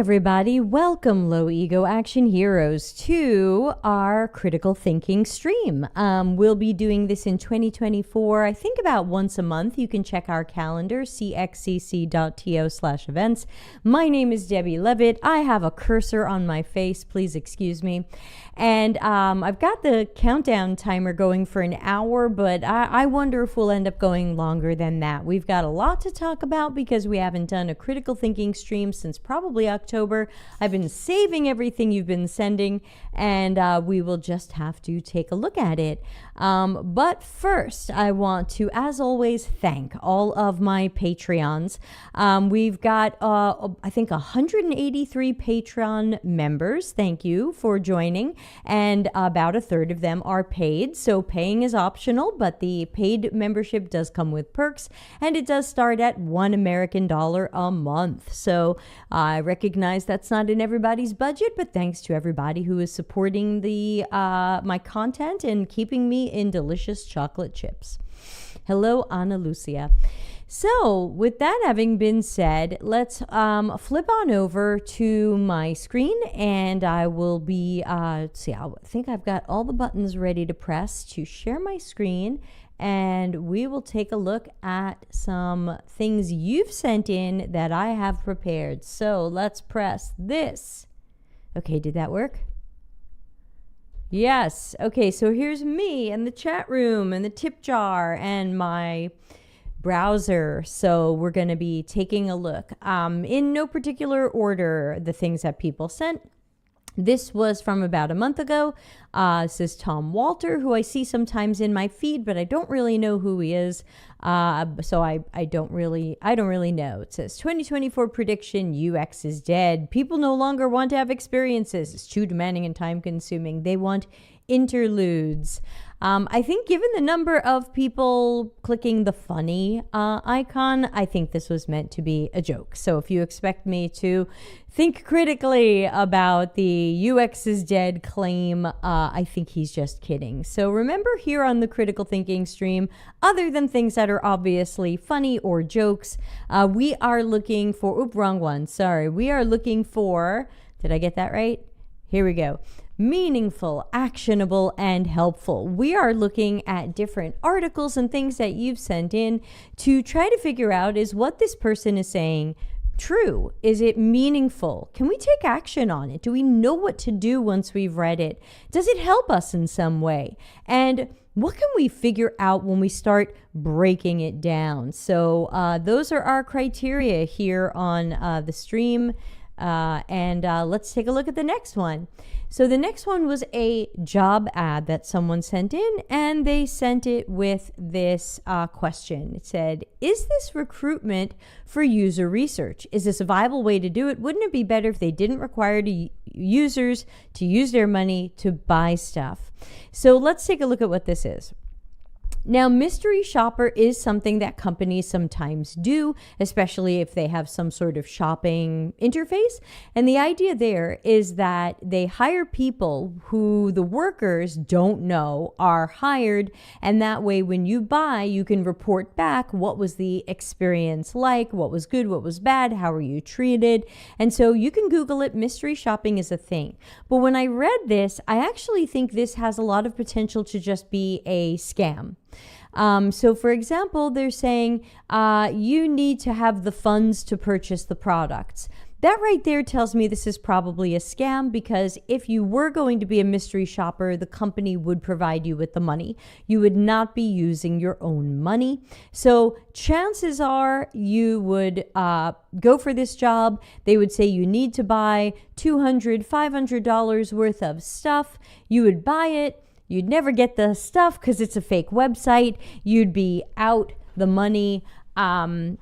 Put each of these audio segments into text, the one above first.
everybody. Welcome, low ego action heroes, to our critical thinking stream. We'll be doing this in 2024, I think about once a month. You can check our calendar, cxcc.to/events. My name is Debbie Levitt. I have a cursor on my face. Please excuse me. And I've got the countdown timer going for an hour, but I wonder if we'll end up going longer than that. We've got a lot to talk about because we haven't done a critical thinking stream since probably October. I've been saving everything you've been sending, and we will just have to take a look at it. But first, I want to, as always, thank all of my Patreons. We've got, I think, 183 Patreon members. Thank you for joining. And about a third of them are paid. So paying is optional, but the paid membership does come with perks, and it does start at $1 American a month. So I recognize that's not in everybody's budget, but thanks to everybody who is supporting the my content and keeping me in delicious chocolate chips. Hello, Ana Lucia. So with that having been said, let's flip on over to my screen, and I will be, I think I've got all the buttons ready to press to share my screen, and we will take a look at some things you've sent in that I have prepared. So let's press this. Okay, did that work? Yes. Okay, so here's me and the chat room and the tip jar and my browser. So we're going to be taking a look in no particular order, the things that people sent. This was from about a month ago. This is Tom Walter, who I see sometimes in my feed, but I don't really know who he is. So I don't really know. It says 2024 prediction: UX is dead. People no longer want to have experiences. It's too demanding and time consuming. They want interludes. I think given the number of people clicking the funny icon, I think this was meant to be a joke. So if you expect me to think critically about the UX is dead claim, I think he's just kidding. So remember, here on the critical thinking stream, other than things that are obviously funny or jokes, we are looking for, wrong one, sorry. We are looking for, did I get that right? Here we go. Meaningful, actionable, and helpful. We are looking at different articles and things that you've sent in to try to figure out, is what this person is saying true? Is it meaningful? Can we take action on it? Do we know what to do once we've read it? Does it help us in some way? And what can we figure out when we start breaking it down? So those are our criteria here on the stream. And let's take a look at the next one. So the next one was a job ad that someone sent in, and they sent it with this question. It said, is this recruitment for user research? Is this a viable way to do it? Wouldn't it be better if they didn't require users to use their money to buy stuff? So let's take a look at what this is. Now, mystery shopper is something that companies sometimes do, especially if they have some sort of shopping interface. And the idea there is that they hire people who the workers don't know are hired. And that way, when you buy, you can report back what was the experience like, what was good, what was bad, how were you treated. And so you can Google it. Mystery shopping is a thing. But when I read this, I actually think this has a lot of potential to just be a scam. So for example, they're saying you need to have the funds to purchase the products. That right there tells me this is probably a scam, because if you were going to be a mystery shopper, the company would provide you with the money. You would not be using your own money. So chances are you would go for this job. They would say you need to buy $200, $500 worth of stuff. You would buy it. You'd never get the stuff because it's a fake website. You'd be out the money. I'm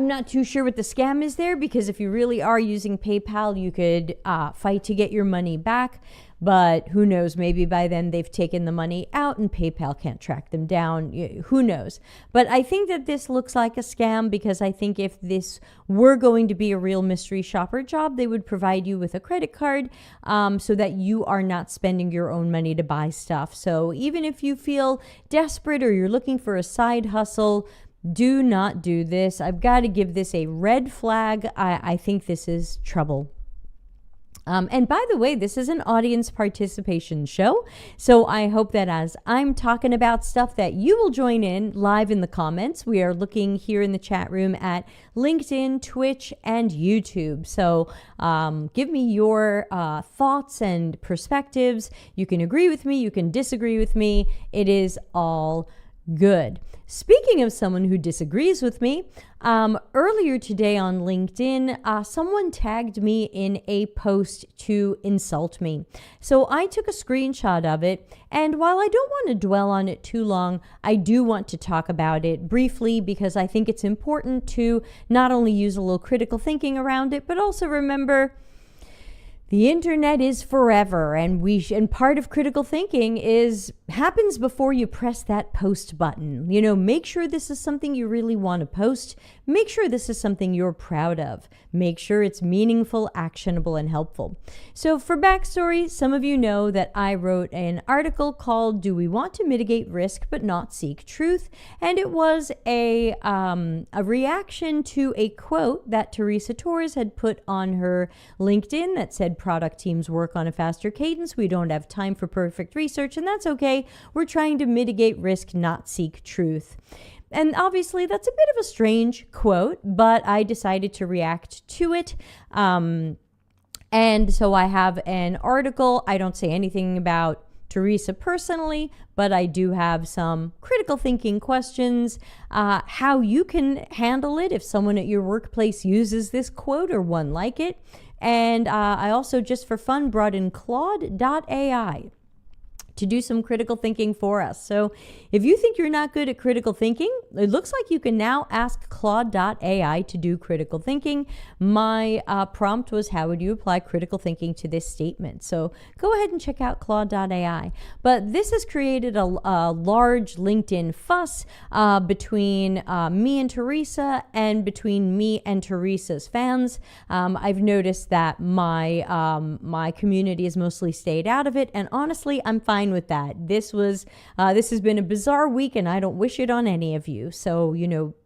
not too sure what the scam is there, because if you really are using PayPal, you could fight to get your money back. But who knows, maybe by then they've taken the money out and PayPal can't track them down. Who knows? But I think that this looks like a scam, because I think if this were going to be a real mystery shopper job, they would provide you with a credit card so that you are not spending your own money to buy stuff. So even if you feel desperate or you're looking for a side hustle, do not do this. I've got to give this a red flag. I think this is trouble. And by the way, this is an audience participation show. So I hope that as I'm talking about stuff that you will join in live in the comments. We are looking here in the chat room at LinkedIn, Twitch, and YouTube. So give me your thoughts and perspectives. You can agree with me. You can disagree with me. It is all good. Speaking of someone who disagrees with me, earlier today on LinkedIn, someone tagged me in a post to insult me. So I took a screenshot of it, and while I don't want to dwell on it too long, I do want to talk about it briefly because I think it's important to not only use a little critical thinking around it, but also remember the internet is forever, and part of critical thinking happens before you press that post button. Make sure this is something you really want to post. Make sure this is something you're proud of. Make sure it's meaningful, actionable, and helpful. So for backstory, some of you know that I wrote an article called "Do We Want to Mitigate Risk But Not Seek Truth?" And it was a reaction to a quote that Teresa Torres had put on her LinkedIn that said, "Product teams work on a faster cadence. We don't have time for perfect research, and that's okay. We're trying to mitigate risk, not seek truth." And obviously, that's a bit of a strange quote, but I decided to react to it. And so I have an article. I don't say anything about Teresa personally, but I do have some critical thinking questions, how you can handle it if someone at your workplace uses this quote or one like it. And I also, just for fun, brought in Claude.ai to do some critical thinking for us. So if you think you're not good at critical thinking, it looks like you can now ask Claude.ai to do critical thinking. My prompt was, how would you apply critical thinking to this statement? So go ahead and check out Claude.ai. But this has created a large LinkedIn fuss between me and Teresa, and between me and Teresa's fans. I've noticed that my community has mostly stayed out of it, and honestly, I'm fine with that. This has been a bizarre week, and I don't wish it on any of you. So,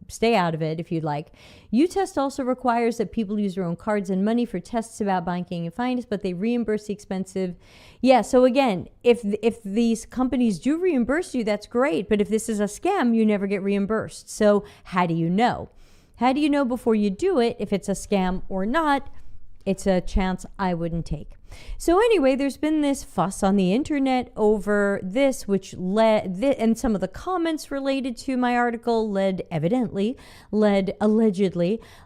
stay out of it if you'd like. U-Test also requires that people use their own cards and money for tests about banking and finance, but they reimburse the expensive. Yeah, so again, if these companies do reimburse you, that's great. But if this is a scam, you never get reimbursed. So how do you know? How do you know before you do it if it's a scam or not? It's a chance I wouldn't take. So anyway, there's been this fuss on the internet over this, which and some of the comments related to my article allegedly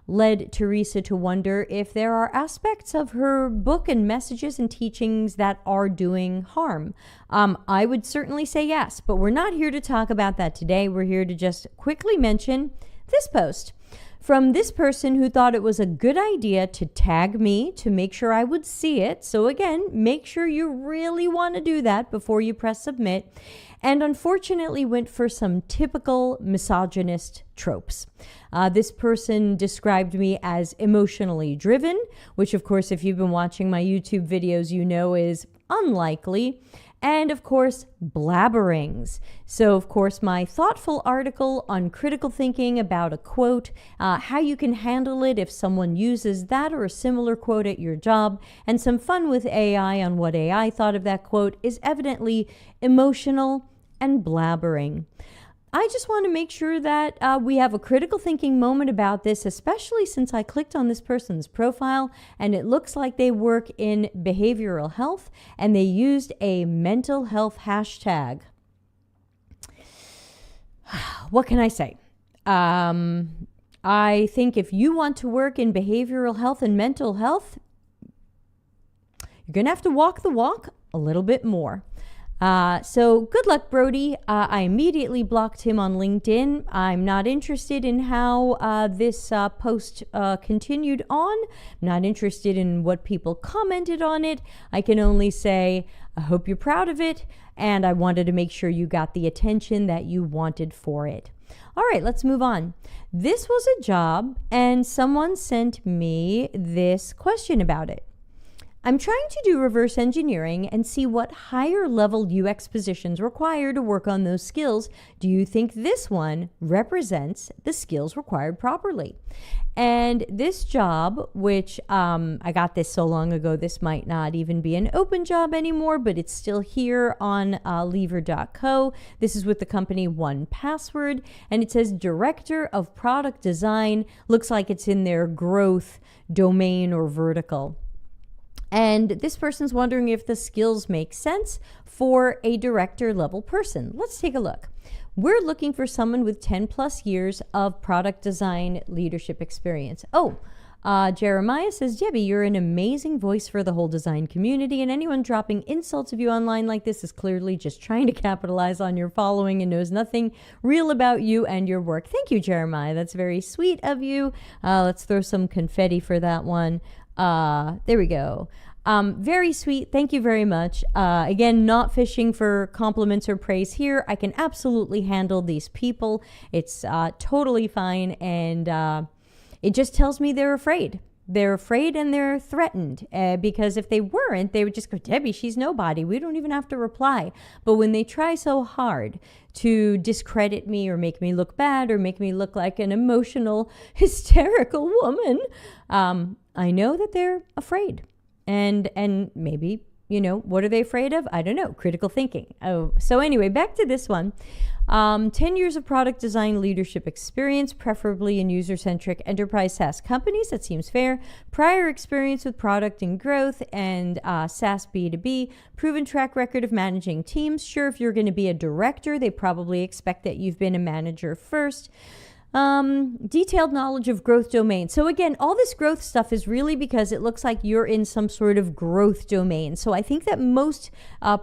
led Teresa to wonder if there are aspects of her book and messages and teachings that are doing harm. I would certainly say yes, but we're not here to talk about that today. We're here to just quickly mention this post from this person who thought it was a good idea to tag me to make sure I would see it. So again, make sure you really want to do that before you press submit. And unfortunately went for some typical misogynist tropes. This person described me as emotionally driven, which of course, if you've been watching my YouTube videos, you know is unlikely. And of course, blabberings. So of course, my thoughtful article on critical thinking about a quote, how you can handle it if someone uses that or a similar quote at your job, and some fun with AI on what AI thought of that quote, is evidently emotional and blabbering. I just want to make sure that we have a critical thinking moment about this, especially since I clicked on this person's profile and it looks like they work in behavioral health and they used a mental health hashtag. What can I say? I think if you want to work in behavioral health and mental health, you're going to have to walk the walk a little bit more. So good luck, Brody. I immediately blocked him on LinkedIn. I'm not interested in how this post continued on. I'm not interested in what people commented on it. I can only say, I hope you're proud of it, and I wanted to make sure you got the attention that you wanted for it. All right, let's move on. This was a job, and someone sent me this question about it. I'm trying to do reverse engineering and see what higher level UX positions require to work on those skills. Do you think this one represents the skills required properly? And this job, which I got this so long ago, this might not even be an open job anymore, but it's still here on lever.co. This is with the company 1Password, and it says Director of Product Design. Looks like it's in their growth domain or vertical. And this person's wondering if the skills make sense for a director level person. Let's take a look. We're looking for someone with 10 plus years of product design leadership experience. Jeremiah says, Debbie, you're an amazing voice for the whole design community, and anyone dropping insults of you online like this is clearly just trying to capitalize on your following and knows nothing real about you and your work. Thank you, Jeremiah. That's very sweet of you. Let's throw some confetti for that one. There we go. Very sweet. Thank you very much. Again, not fishing for compliments or praise here. I can absolutely handle these people. It's totally fine. And it just tells me they're afraid. They're afraid and they're threatened because if they weren't, they would just go, Debbie, she's nobody. We don't even have to reply. But when they try so hard to discredit me or make me look bad or make me look like an emotional, hysterical woman, I know that they're afraid. And maybe, what are they afraid of? I don't know. Critical thinking. So anyway, back to this one. 10 years of product design leadership experience, preferably in user-centric enterprise SaaS companies. That seems fair. Prior experience with product and growth and SaaS B2B. Proven track record of managing teams. Sure, if you're going to be a director, they probably expect that you've been a manager first. Detailed knowledge of growth domain. So again, all this growth stuff is really because it looks like you're in some sort of growth domain. So I think that most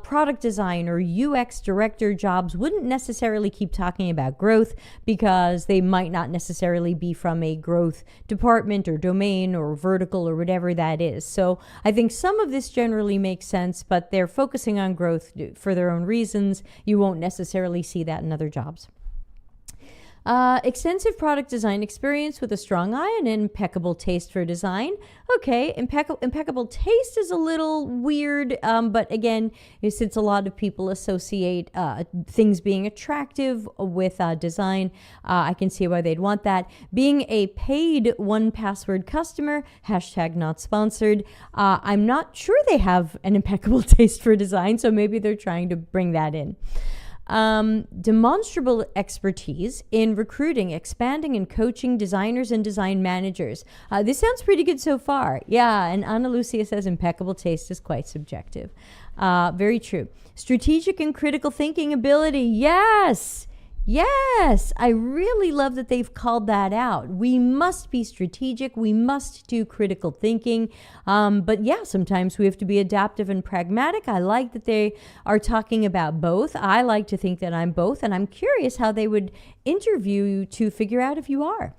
product design or UX director jobs wouldn't necessarily keep talking about growth because they might not necessarily be from a growth department or domain or vertical or whatever that is. So I think some of this generally makes sense, but they're focusing on growth for their own reasons. You won't necessarily see that in other jobs. Extensive product design experience with a strong eye and impeccable taste for design. Okay, impeccable taste is a little weird, but again, since a lot of people associate things being attractive with design, I can see why they'd want that. Being a paid 1Password customer, hashtag not sponsored, I'm not sure they have an impeccable taste for design, so maybe they're trying to bring that in. Demonstrable expertise in recruiting, expanding, and coaching designers and design managers. This sounds pretty good so far. Yeah, and Ana Lucia says impeccable taste is quite subjective. Very true. Strategic and critical thinking ability. Yes! Yes, I really love that they've called that out. We must be strategic. We must do critical thinking. But yeah, sometimes we have to be adaptive and pragmatic. I like that they are talking about both. I like to think that I'm both, and I'm curious how they would interview you to figure out if you are.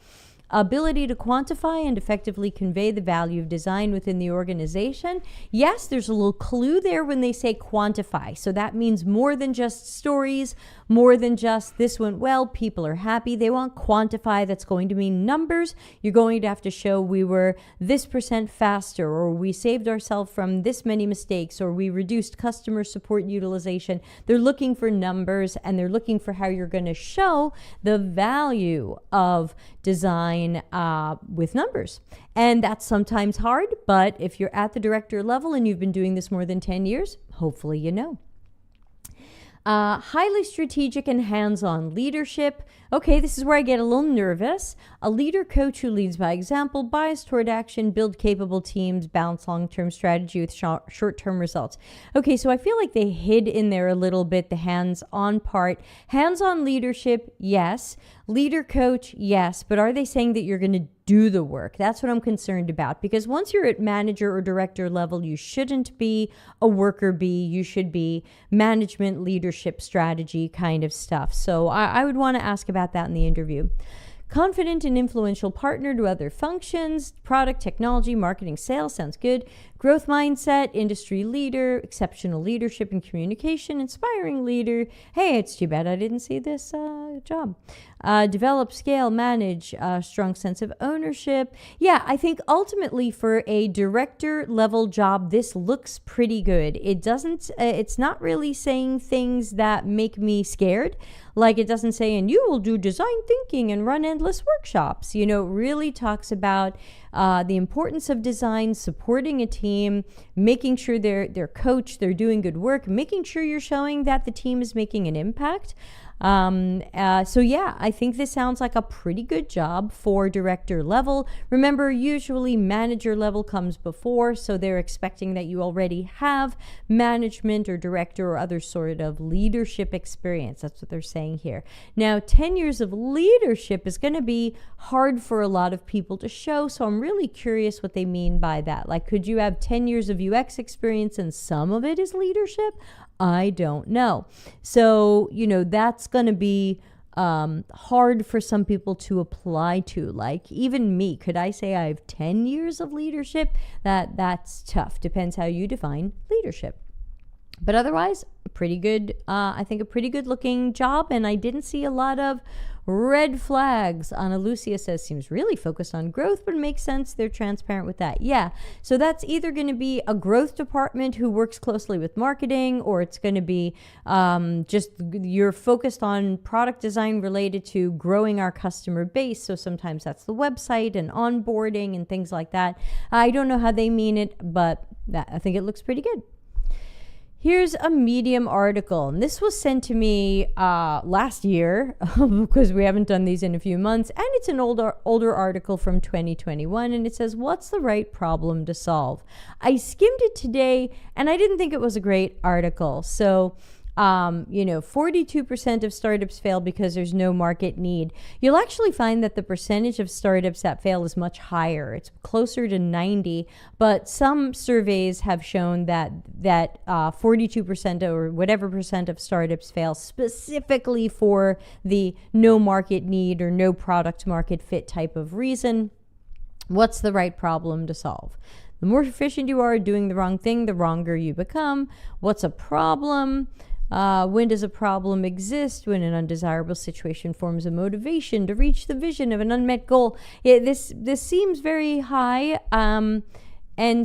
Ability to quantify and effectively convey the value of design within the organization. Yes, there's a little clue there when they say quantify. So that means more than just stories, more than just this went well, people are happy. They want quantify. That's going to mean numbers. You're going to have to show we were this % faster, or we saved ourselves from this many mistakes, or we reduced customer support utilization. They're looking for numbers, and they're looking for how you're going to show the value of design with numbers. And that's sometimes hard, but if you're at the director level and you've been doing this more than 10 years, hopefully you know. Highly strategic and hands-on leadership. Okay, this is where I get a little nervous. A leader coach who leads by example, biased toward action, build capable teams, balance long-term strategy with short-term results. Okay, so I feel like they hid in there a little bit the hands-on part. Hands-on leadership, yes. Leader coach, yes. But are they saying that you're going to do the work? That's what I'm concerned about, because once you're at manager or director level, you shouldn't be a worker bee. You should be management, leadership, strategy kind of stuff. So I would want to ask about that in the interview. Confident and influential partner to other functions, product, technology, marketing, sales, sounds good. Growth mindset, industry leader, exceptional leadership and communication, inspiring leader. Hey, it's too bad I didn't see this job. develop, scale, manage, strong sense of ownership. Yeah, I think ultimately for a director level job, this looks pretty good. It doesn't, it's not really saying things that make me scared. Like it doesn't say, and you will do design thinking and run endless workshops. You know, it really talks about the importance of design, supporting a team, making sure they're coached, they're doing good work, making sure you're showing that the team is making an impact. So yeah, I think this sounds like a pretty good job for director level. Remember, usually manager level comes before, so they're expecting that you already have management or director or other sort of leadership experience. That's what they're saying here. Now, 10 years of leadership is going to be hard for a lot of people to show, so I'm really curious what they mean by that. Like, could you have 10 years of UX experience and some of it is leadership? I don't know. So, you know, that's going to be hard for some people to apply to. Like even me, could I say I have 10 years of leadership? That's tough. Depends how you define leadership. But otherwise, pretty good, I think a pretty good looking job. And I didn't see a lot of red flags. Ana Lucia says, seems really focused on growth, but it makes sense. They're transparent with that. Yeah. So that's either going to be a growth department who works closely with marketing, or it's going to be just you're focused on product design related to growing our customer base. So sometimes that's the website and onboarding and things like that. I don't know how they mean it, but I think it looks pretty good. Here's a Medium article, and this was sent to me last year because we haven't done these in a few months, and it's an older article from 2021, and it says, what's the right problem to solve? I skimmed it today, and I didn't think it was a great article. So 42% of startups fail because there's no market need. You'll actually find that the percentage of startups that fail is much higher. It's closer to 90, but some surveys have shown that 42% or whatever percent of startups fail specifically for the no market need or no product market fit type of reason. What's the right problem to solve? The more efficient you are doing the wrong thing, the wronger you become. What's a problem? When does a problem exist? When an undesirable situation forms a motivation to reach the vision of an unmet goal. This seems very high. And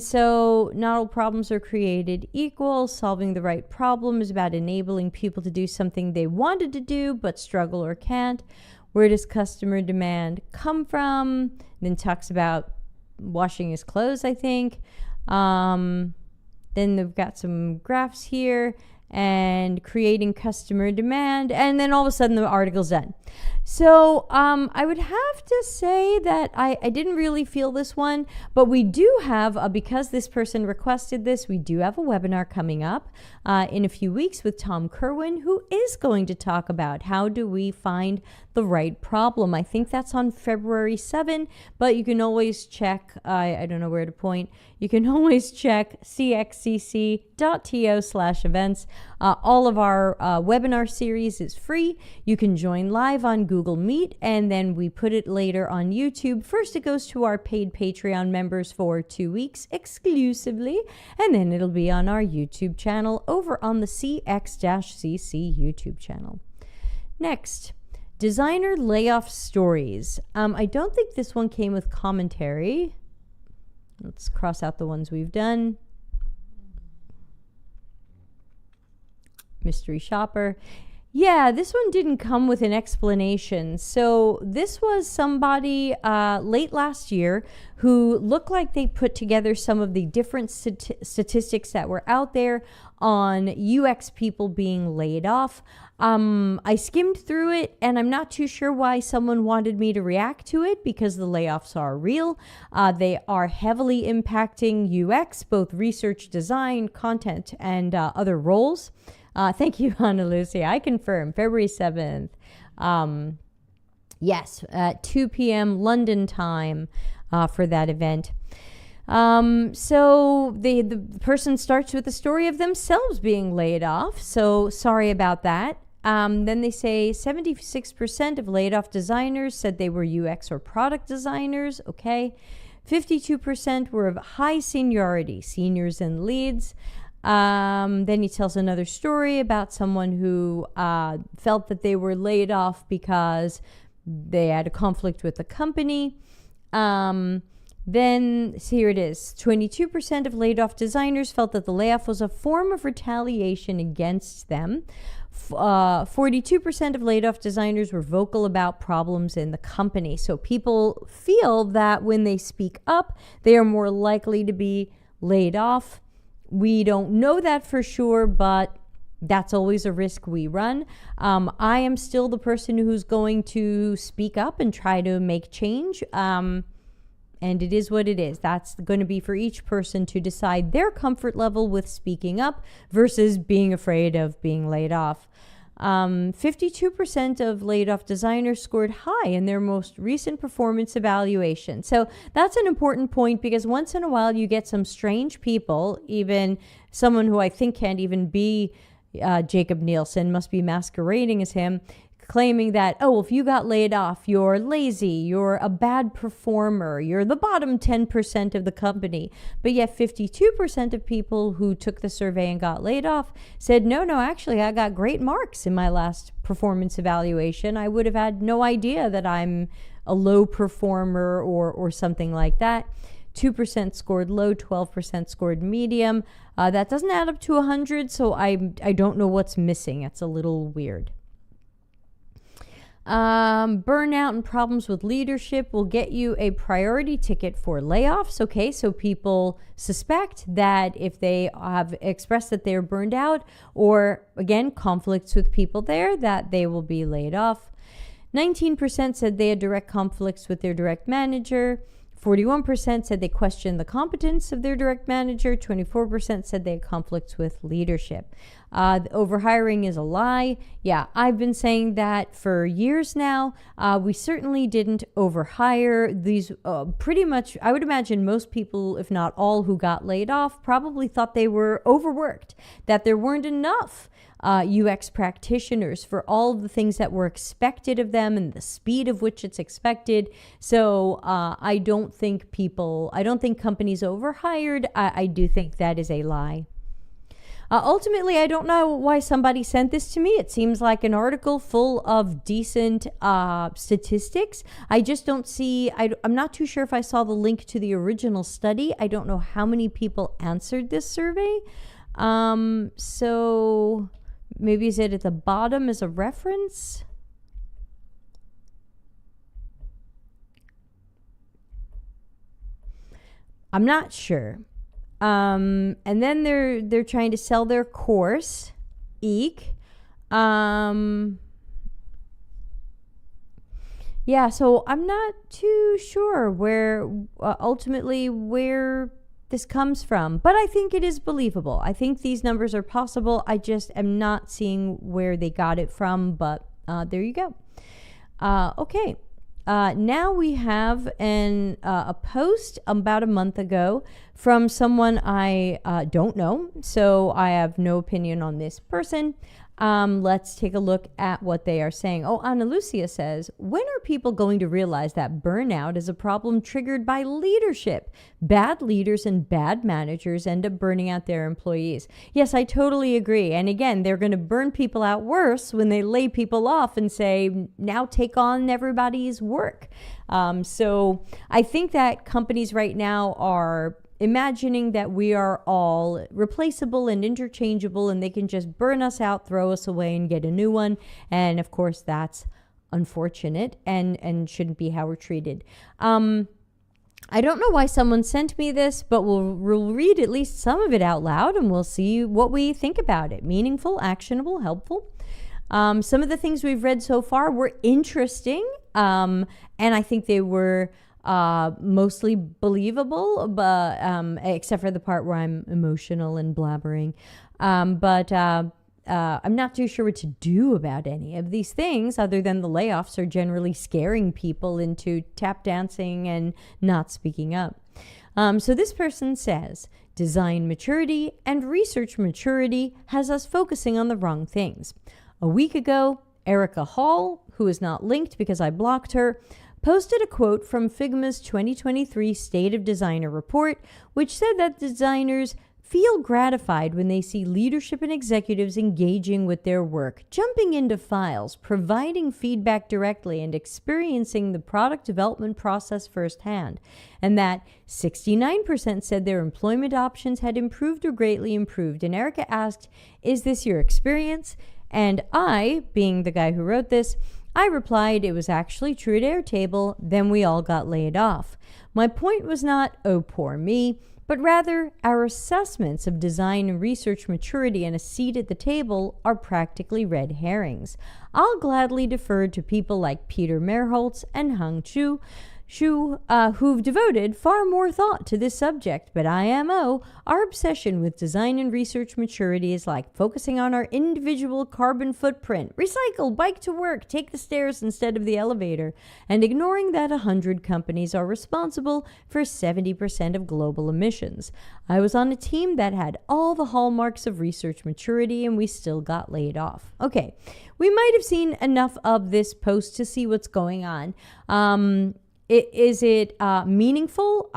so not all problems are created equal. Solving the right problem is about enabling people to do something they wanted to do but struggle or can't. Where does customer demand come from? Then talks about washing his clothes, I think. Then they've got some graphs here and creating customer demand, and then all of a sudden the article's done. So I would have to say that I didn't really feel this one, but we do have, because this person requested this, we do have a webinar coming up in a few weeks with Tom Kerwin, who is going to talk about how do we find the right problem. I think that's on February 7, but you can always check, I don't know where to point, you can always check cxcc.to/events. All of our webinar series is free. You can join live on Google Meet, and then we put it later on YouTube. First, it goes to our paid Patreon members for 2 weeks exclusively, and then it'll be on our YouTube channel over on the CX-CC YouTube channel. Next, designer layoff stories. I don't think this one came with commentary. Let's cross out the ones we've done. Mystery shopper. Yeah, this one didn't come with an explanation. So this was somebody late last year who looked like they put together some of the different statistics that were out there on UX people being laid off. I skimmed through it, and I'm not too sure why someone wanted me to react to it, because the layoffs are real. They are heavily impacting UX, both research, design, content, and other roles. Thank you, Ana Lucia. I confirm, February 7th. Yes, at 2 p.m. London time for that event. So the person starts with the story of themselves being laid off. So sorry about that. Then they say 76% of laid off designers said they were UX or product designers. Okay. 52% were of high seniority, seniors and leads. Then he tells another story about someone who felt that they were laid off because they had a conflict with the company. Then here it is. 22% of laid off designers felt that the layoff was a form of retaliation against them. 42% of laid off designers were vocal about problems in the company. So people feel that when they speak up, they are more likely to be laid off. We don't know that for sure, but that's always a risk we run. I am still the person who's going to speak up and try to make change. And it is what it is. That's going to be for each person to decide their comfort level with speaking up versus being afraid of being laid off. 52% of laid off designers scored high in their most recent performance evaluation. So that's an important point, because once in a while you get some strange people, even someone who I think can't even be Jacob Nielsen, must be masquerading as him, claiming that, oh, if you got laid off, you're lazy, you're a bad performer, you're the bottom 10% of the company. But yet 52% of people who took the survey and got laid off said, no, actually, I got great marks in my last performance evaluation. I would have had no idea that I'm a low performer or something like that. 2% scored low, 12% scored medium. That doesn't add up to 100, so I don't know what's missing. It's a little weird. Burnout and problems with leadership will get you a priority ticket for layoffs. Okay, so people suspect that if they have expressed that they're burned out, or again, conflicts with people there, that they will be laid off. 19% said they had direct conflicts with their direct manager. 41% said they questioned the competence of their direct manager. 24% said they had conflicts with leadership. Overhiring is a lie. Yeah, I've been saying that for years now. We certainly didn't overhire. These pretty much, I would imagine most people, if not all, who got laid off probably thought they were overworked, that there weren't enough UX practitioners for all of the things that were expected of them and the speed of which it's expected. So I don't think companies overhired. I do think that is a lie. Ultimately, I don't know why somebody sent this to me. It seems like an article full of decent statistics. I just don't see, I'm not too sure if I saw the link to the original study. I don't know how many people answered this survey. So maybe is it at the bottom as a reference? I'm not sure. And then they're trying to sell their course, Eek. Yeah, so I'm not too sure where ultimately where this comes from, but I think it is believable. I think these numbers are possible. I just am not seeing where they got it from, but there you go. Okay. Now we have a post about a month ago from someone I don't know, so I have no opinion on this person. Let's take a look at what they are saying. Oh, Ana Lucia says, when are people going to realize that burnout is a problem triggered by leadership? Bad leaders and bad managers end up burning out their employees. Yes, I totally agree. And again, they're going to burn people out worse when they lay people off and say, now take on everybody's work. So I think that companies right now are imagining that we are all replaceable and interchangeable and they can just burn us out, throw us away, and get a new one. And of course, that's unfortunate and shouldn't be how we're treated. I don't know why someone sent me this, but we'll read at least some of it out loud and we'll see what we think about it. Meaningful, actionable, helpful. Some of the things we've read so far were interesting, and I think they were mostly believable, but except for the part where I'm emotional and blabbering. But I'm not too sure what to do about any of these things other than the layoffs are generally scaring people into tap dancing and not speaking up. So this person says, design maturity and research maturity has us focusing on the wrong things. A week ago, Erica Hall, who is not linked because I blocked her, posted a quote from Figma's 2023 State of Designer report, which said that designers feel gratified when they see leadership and executives engaging with their work, jumping into files, providing feedback directly, and experiencing the product development process firsthand. And that 69% said their employment options had improved or greatly improved. And Erica asked, is this your experience? And I, being the guy who wrote this, I replied it was actually true at Airtable, then we all got laid off. My point was not, oh, poor me, but rather our assessments of design and research maturity and a seat at the table are practically red herrings. I'll gladly defer to people like Peter Merholtz and Hang Chu, who've devoted far more thought to this subject, but IMO, our obsession with design and research maturity is like focusing on our individual carbon footprint, recycle, bike to work, take the stairs instead of the elevator, and ignoring that 100 companies are responsible for 70% of global emissions. I was on a team that had all the hallmarks of research maturity and we still got laid off. Okay, we might have seen enough of this post to see what's going on. Is it meaningful?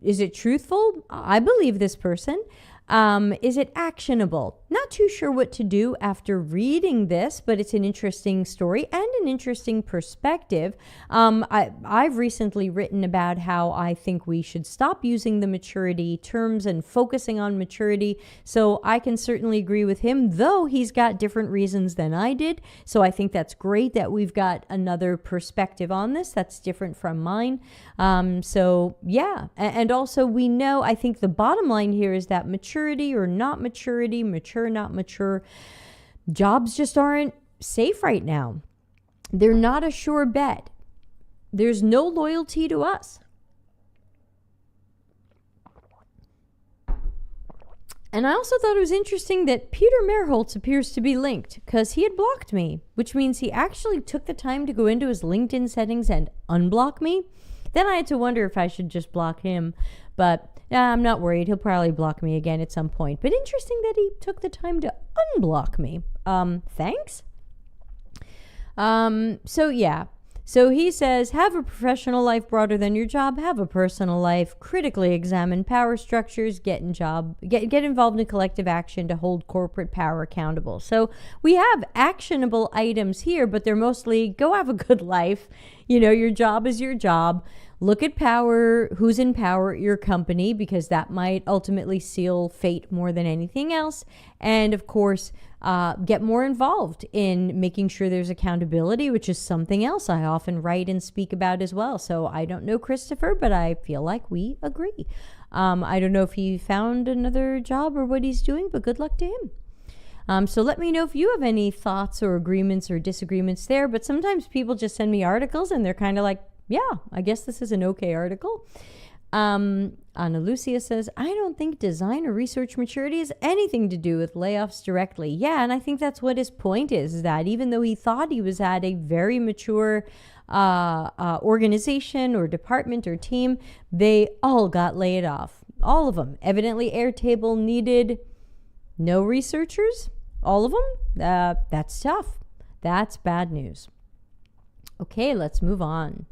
Is it truthful? I believe this person. Is it actionable? Not too sure what to do after reading this, but it's an interesting story and an interesting perspective. I've recently written about how I think we should stop using the maturity terms and focusing on maturity. So I can certainly agree with him, though he's got different reasons than I did. So I think that's great that we've got another perspective on this that's different from mine. So yeah. And also we know, I think the bottom line here is that maturity or not maturity, mature, not mature, jobs just aren't safe right now. They're not a sure bet. There's no loyalty to us. And I also thought it was interesting that Peter Merholtz appears to be linked because he had blocked me, which means he actually took the time to go into his LinkedIn settings and unblock me. Then I had to wonder if I should just block him, but I'm not worried. He'll probably block me again at some point. But interesting that he took the time to unblock me. Thanks. So yeah. So he says, have a professional life broader than your job, have a personal life, critically examine power structures, get involved in collective action to hold corporate power accountable. So we have actionable items here, but they're mostly go have a good life. You know, your job is your job. Look at power, who's in power at your company, because that might ultimately seal fate more than anything else. And of course, get more involved in making sure there's accountability, which is something else I often write and speak about as well. So I don't know Christopher, but I feel like we agree. I don't know if he found another job or what he's doing, but good luck to him. So let me know if you have any thoughts or agreements or disagreements there. But sometimes people just send me articles and they're kind of like, yeah, I guess this is an okay article. Ana Lucia says, I don't think design or research maturity has anything to do with layoffs directly. Yeah, and I think that's what his point is that even though he thought he was at a very mature organization or department or team, they all got laid off. All of them. Evidently, Airtable needed no researchers. All of them. That's tough. That's bad news. Okay, let's move on.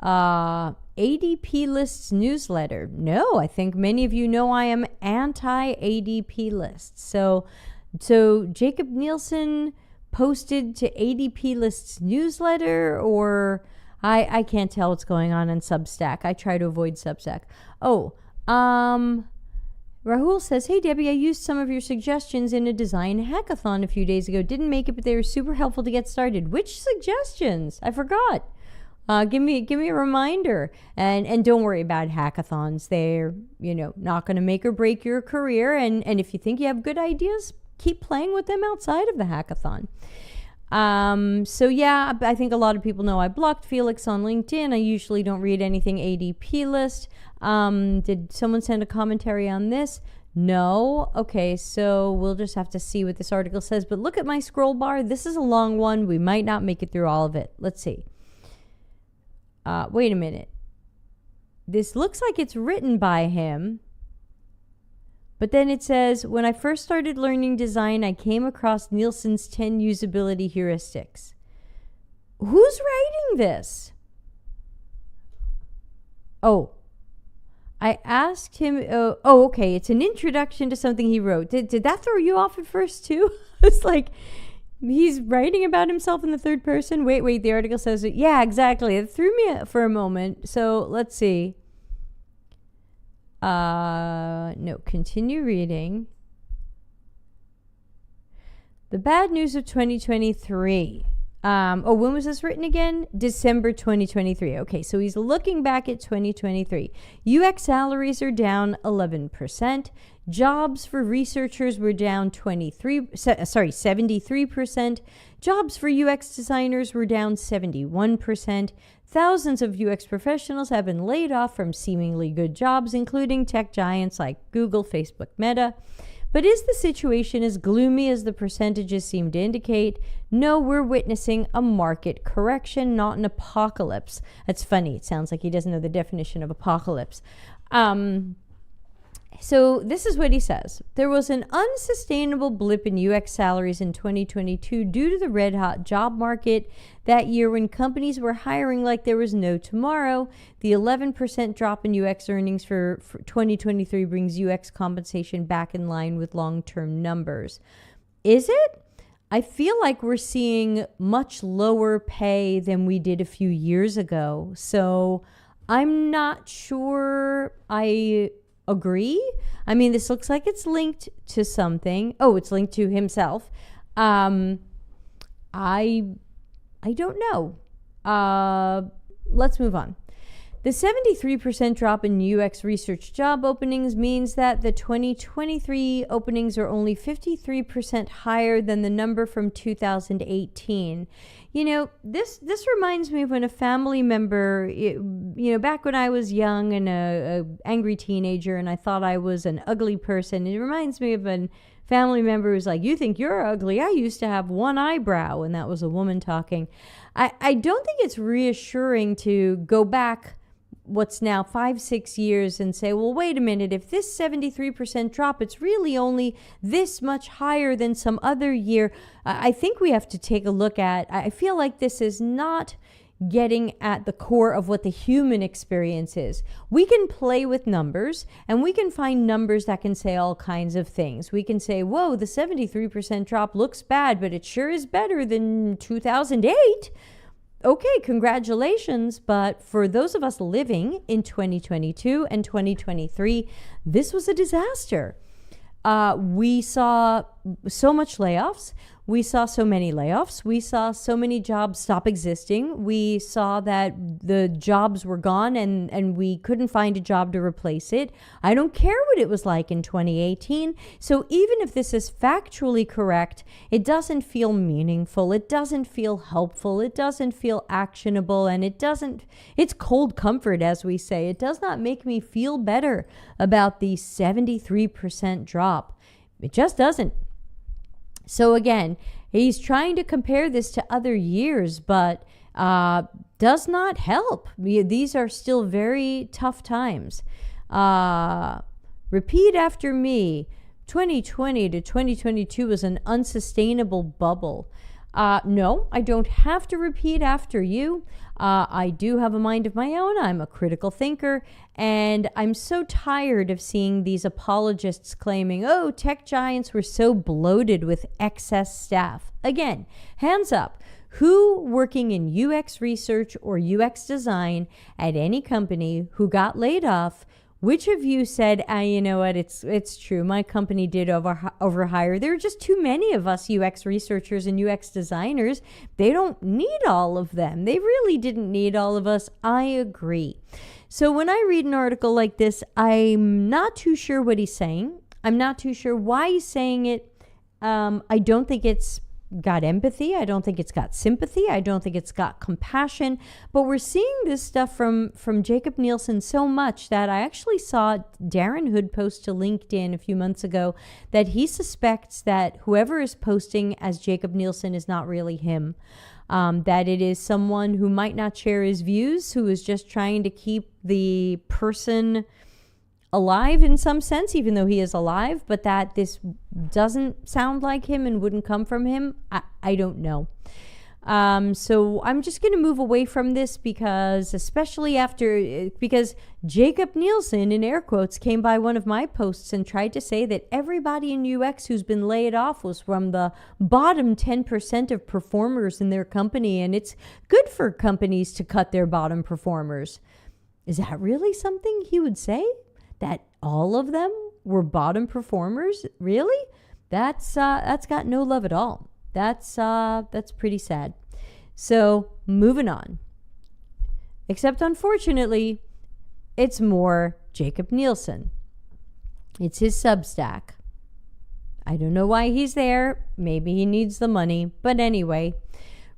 ADP lists newsletter. No, I think many of you know I am anti-ADP lists. So Jacob Nielsen posted to ADP lists newsletter, or I can't tell what's going on Substack. I try to avoid Substack. Rahul says, hey, Debbie, I used some of your suggestions in a design hackathon a few days ago. Didn't make it, but they were super helpful to get started. Which suggestions? I forgot. Give me a reminder. And don't worry about hackathons. They're, not going to make or break your career. And if you think you have good ideas, keep playing with them outside of the hackathon. So yeah, I think a lot of people know I blocked Felix on LinkedIn. I usually don't read anything ADP list. Did someone send a commentary on this? No. Okay, so we'll just have to see what this article says. But look at my scroll bar. This is a long one. We might not make it through all of it. Let's see. Wait a minute. This looks like it's written by him. But then it says, when I first started learning design, I came across Nielsen's 10 usability heuristics. Who's writing this? Oh, I asked him, okay, it's an introduction to something he wrote. Did that throw you off at first too? It's like, he's writing about himself in the third person. Wait, the article says it. Yeah, exactly. It threw me for a moment. So let's see. No, continue reading. The bad news of 2023. When was this written again? December 2023. Okay, so he's looking back at 2023. UX salaries are down 11%. Jobs for researchers were down 73%. Jobs for UX designers were down 71%. Thousands of UX professionals have been laid off from seemingly good jobs, including tech giants like Google, Facebook, Meta. But is the situation as gloomy as the percentages seem to indicate? No, we're witnessing a market correction, not an apocalypse. That's funny. It sounds like he doesn't know the definition of apocalypse. So this is what he says. There was an unsustainable blip in UX salaries in 2022 due to the red-hot job market that year when companies were hiring like there was no tomorrow. The 11% drop in UX earnings for 2023 brings UX compensation back in line with long-term numbers. Is it? I feel like we're seeing much lower pay than we did a few years ago. So I'm not sure I agree. I mean, this looks like it's linked to something. Oh, it's linked to himself. I don't know. Let's move on. The 73% drop in UX research job openings means that the 2023 openings are only 53% higher than the number from 2018. You know, this reminds me of when a family member, back when I was young and a angry teenager and I thought I was an ugly person. It reminds me of a family member who's like, you think you're ugly? I used to have one eyebrow, and that was a woman talking. I don't think it's reassuring to go back what's now 5-6 years and say, well, wait a minute, if this 73% drop, it's really only this much higher than some other year. I think we have to take a look at, I feel like this is not getting at the core of what the human experience is. We can play with numbers and we can find numbers that can say all kinds of things. We can say, whoa, the 73% drop looks bad, but it sure is better than 2008. Okay, congratulations. But for those of us living in 2022 and 2023, this was a disaster. We saw so much layoffs. We saw so many layoffs. We saw so many jobs stop existing. We saw that the jobs were gone and we couldn't find a job to replace it. I don't care what it was like in 2018. So even if this is factually correct, it doesn't feel meaningful. It doesn't feel helpful. It doesn't feel actionable. And it's cold comfort, as we say. It does not make me feel better about the 73% drop. It just doesn't. So again, he's trying to compare this to other years, but does not help. These are still very tough times. Repeat after me. 2020 to 2022 was an unsustainable bubble. No, I don't have to repeat after you. I do have a mind of my own. I'm a critical thinker, and I'm so tired of seeing these apologists claiming, oh, tech giants were so bloated with excess staff. Again, hands up. Who working in UX research or UX design at any company who got laid off, which of you said, you know what, it's true, my company did overhire. There are just too many of us UX researchers and UX designers. They don't need all of them. They really didn't need all of us. I agree. So when I read an article like this, I'm not too sure what he's saying. I'm not too sure why he's saying it. I don't think it's got empathy. I don't think it's got sympathy. I don't think it's got compassion. But we're seeing this stuff from Jacob Nielsen so much that I actually saw Darren Hood post to LinkedIn a few months ago that he suspects that whoever is posting as Jacob Nielsen is not really him. That it is someone who might not share his views, who is just trying to keep the person alive in some sense, even though he is alive, but that this doesn't sound like him and wouldn't come from him. I don't know. So I'm just going to move away from this because Jacob Nielsen, in air quotes, came by one of my posts and tried to say that everybody in UX who's been laid off was from the bottom 10% of performers in their company, and it's good for companies to cut their bottom performers. Is that really something he would say? That all of them were bottom performers? Really? That's got no love at all. That's pretty sad. So moving on. Except unfortunately, it's more Jacob Nielsen. It's his Substack. I don't know why he's there. Maybe he needs the money. But anyway,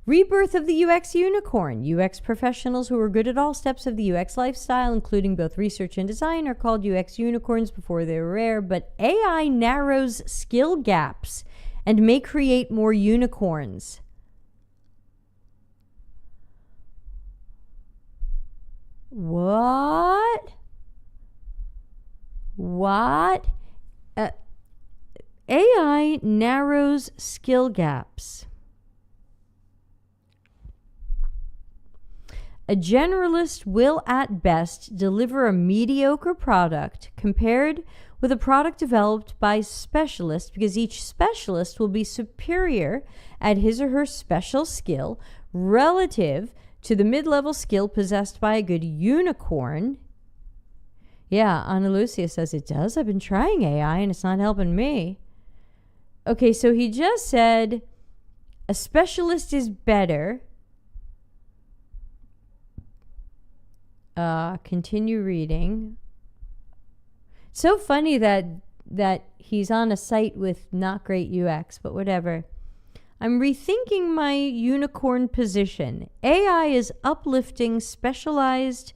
rebirth of the UX unicorn. UX professionals who are good at all steps of the UX lifestyle, including both research and design, are called UX unicorns before they were rare. But AI narrows skill gaps and may create more unicorns. What? AI narrows skill gaps. A generalist will at best deliver a mediocre product compared with a product developed by specialists, because each specialist will be superior at his or her special skill relative to the mid-level skill possessed by a good unicorn. Yeah, Ana Lucia says it does. I've been trying AI and it's not helping me. Okay, so he just said a specialist is better. Continue reading. So funny that he's on a site with not great UX, but whatever. I'm rethinking my unicorn position. AI is uplifting specialized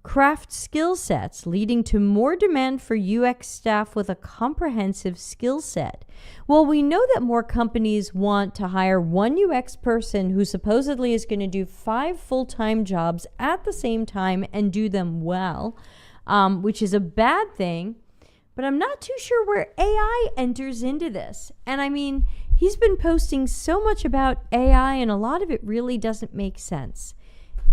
craft skill sets, leading to more demand for UX staff with a comprehensive skill set. Well, we know that more companies want to hire one UX person who supposedly is going to do 5 full-time jobs at the same time and do them well, which is a bad thing. But I'm not too sure where AI enters into this. And I mean, he's been posting so much about AI, and a lot of it really doesn't make sense.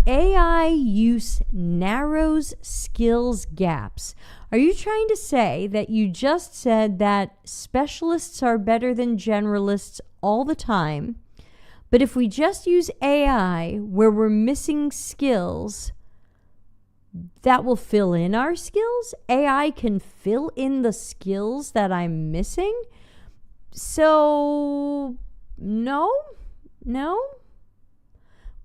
AI use narrows skills gaps. Are you trying to say that you just said that specialists are better than generalists all the time, but if we just use AI where we're missing skills, that will fill in our skills? AI can fill in the skills that I'm missing? So, no.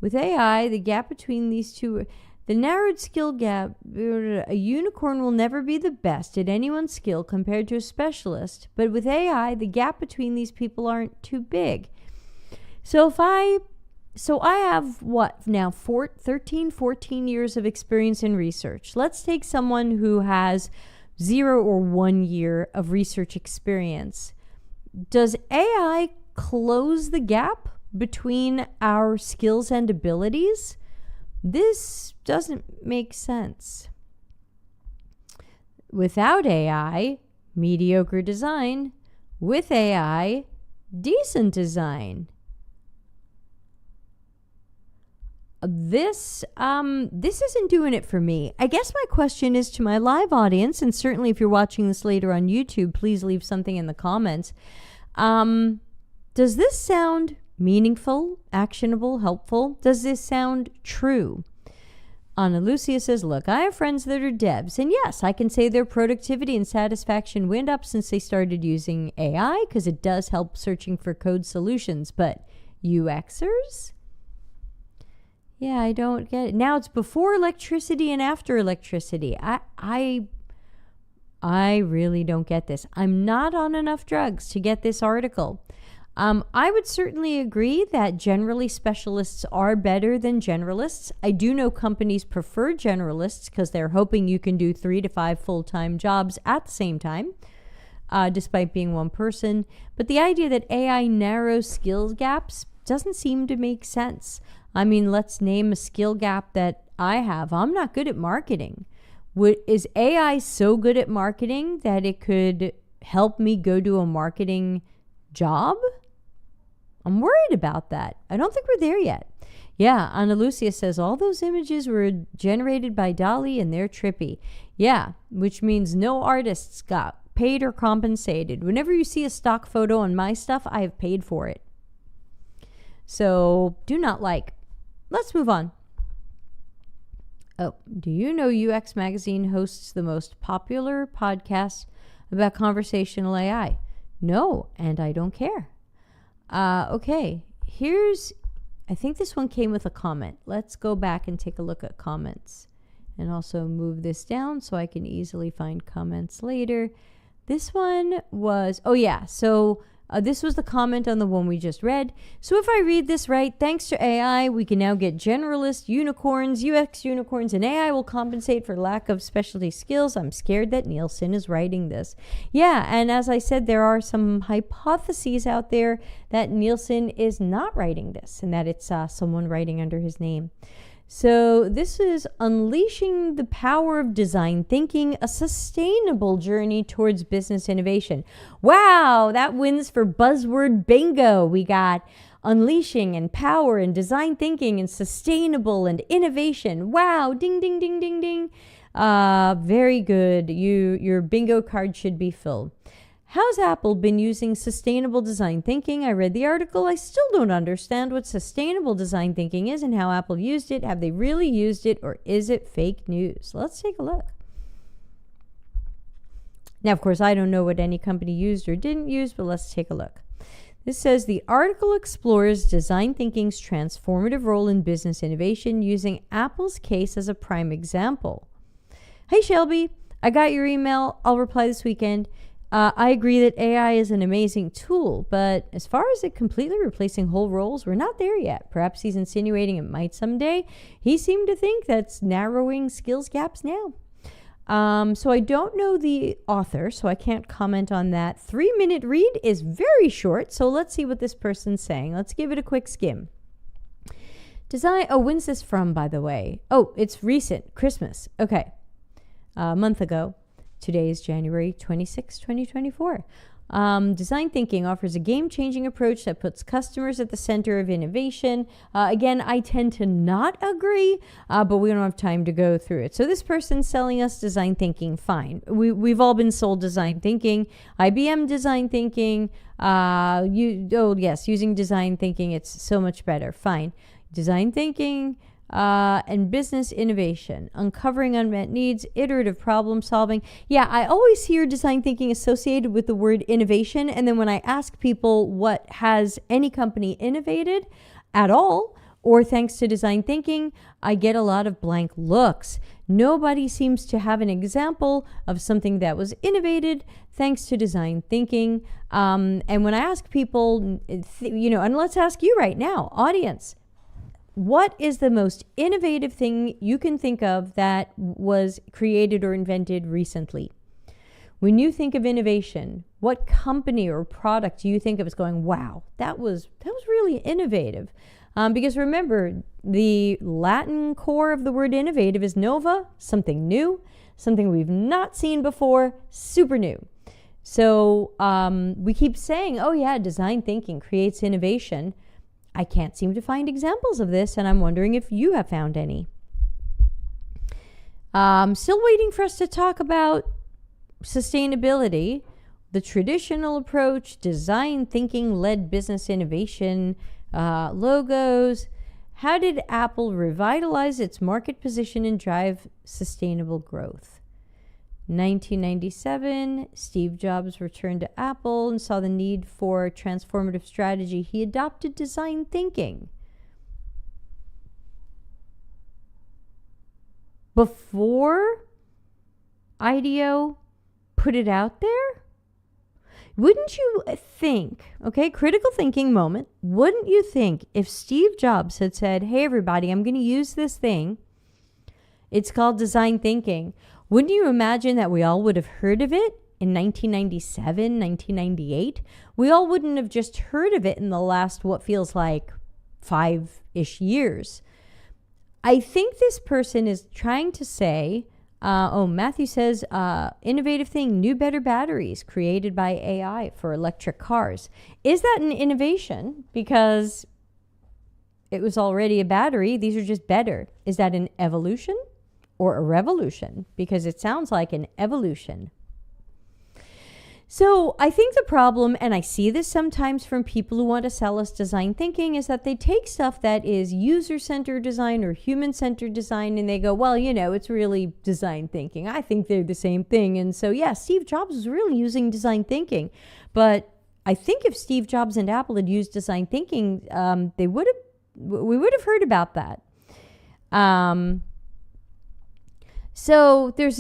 With AI, the gap between these two, the narrowed skill gap, a unicorn will never be the best at anyone's skill compared to a specialist. But with AI, the gap between these people aren't too big. So I have what now, 14 years of experience in research. Let's take someone who has 0 or 1 year of research experience. Does AI close the gap between our skills and abilities? This doesn't make sense. Without AI, mediocre design. With AI, decent design. This isn't doing it for me. I guess my question is to my live audience, and certainly if you're watching this later on YouTube, please leave something in the comments. Does this sound meaningful, actionable, helpful? Does this sound true? Ana Lucia says, look, I have friends that are devs, and yes, I can say their productivity and satisfaction went up since they started using AI, because it does help searching for code solutions. But UXers? Yeah, I don't get it. Now it's before electricity and after electricity. I really don't get this. I'm not on enough drugs to get this article. I would certainly agree that generally specialists are better than generalists. I do know companies prefer generalists because they're hoping you can do 3 to 5 full-time jobs at the same time, despite being one person. But the idea that AI narrows skills gaps doesn't seem to make sense. I mean, let's name a skill gap that I have. I'm not good at marketing. Is AI so good at marketing that it could help me go to a marketing job? I'm worried about that. I don't think we're there yet. Yeah, Ana Lucia says all those images were generated by DALL-E and they're trippy. Yeah, which means no artists got paid or compensated. Whenever you see a stock photo on my stuff, I have paid for it. So do not like. Let's move on. Oh, do you know UX Magazine hosts the most popular podcast about conversational AI? No, and I don't care. Okay, I think this one came with a comment. Let's go back and take a look at comments and also move this down so I can easily find comments later. This one was, this was the comment on the one we just read. So if I read this right, thanks to AI, we can now get generalist unicorns, UX unicorns, and AI will compensate for lack of specialty skills. I'm scared that Nielsen is writing this. Yeah, and as I said, there are some hypotheses out there that Nielsen is not writing this and that it's someone writing under his name. So this is Unleashing the Power of Design Thinking, a Sustainable Journey Towards Business Innovation. Wow, that wins for buzzword bingo. We got unleashing and power and design thinking and sustainable and innovation. Wow, ding, ding, ding, ding, ding. Very good. Your bingo card should be filled. How's Apple been using sustainable design thinking? I read the article. I still don't understand what sustainable design thinking is and how Apple used it. Have they really used it, or is it fake news? Let's take a look. Now, of course, I don't know what any company used or didn't use, but let's take a look. This says the article explores design thinking's transformative role in business innovation using Apple's case as a prime example. Hey, Shelby, I got your email. I'll reply this weekend. I agree that AI is an amazing tool, but as far as it completely replacing whole roles, we're not there yet. Perhaps he's insinuating it might someday. He seemed to think that's narrowing skills gaps now. So I don't know the author, so I can't comment on that. 3-minute read is very short, so let's see what this person's saying. Let's give it a quick skim. When's this from, by the way? Oh, it's recent, Christmas. Okay, a month ago. Today is January 26, 2024. Design thinking offers a game-changing approach that puts customers at the center of innovation. Again, I tend to not agree, but we don't have time to go through it. So this person's selling us design thinking, fine. We've all been sold design thinking. IBM design thinking. Using design thinking, it's so much better. Fine. Design thinking. And business innovation, uncovering unmet needs, iterative problem solving. Yeah, I always hear design thinking associated with the word innovation. And then when I ask people what has any company innovated at all, or thanks to design thinking, I get a lot of blank looks. Nobody seems to have an example of something that was innovated thanks to design thinking. And when I ask people, and let's ask you right now, audience, what is the most innovative thing you can think of that was created or invented recently? When you think of innovation, what company or product do you think of as going, wow, that was really innovative? Because remember, the Latin core of the word innovative is nova, something new, something we've not seen before, super new. So we keep saying, oh yeah, design thinking creates innovation. I can't seem to find examples of this, and I'm wondering if you have found any. Still waiting for us to talk about sustainability, the traditional approach, design thinking-led business innovation, logos. How did Apple revitalize its market position and drive sustainable growth? 1997, Steve Jobs returned to Apple and saw the need for transformative strategy. He adopted design thinking. Before IDEO put it out there? Wouldn't you think, okay, critical thinking moment, wouldn't you think if Steve Jobs had said, hey everybody, I'm going to use this thing, it's called design thinking, wouldn't you imagine that we all would have heard of it in 1997, 1998? We all wouldn't have just heard of it in the last, what feels like 5-ish years. I think this person is trying to say, Matthew says, innovative thing, new better batteries created by AI for electric cars. Is that an innovation? Because it was already a battery. These are just better. Is that an evolution or a revolution? Because it sounds like an evolution. So I think the problem, and I see this sometimes from people who want to sell us design thinking, is that they take stuff that is user-centered design or human-centered design and they go, well, it's really design thinking. I think they're the same thing. And so, yeah, Steve Jobs was really using design thinking. But I think if Steve Jobs and Apple had used design thinking, we would have heard about that. So there's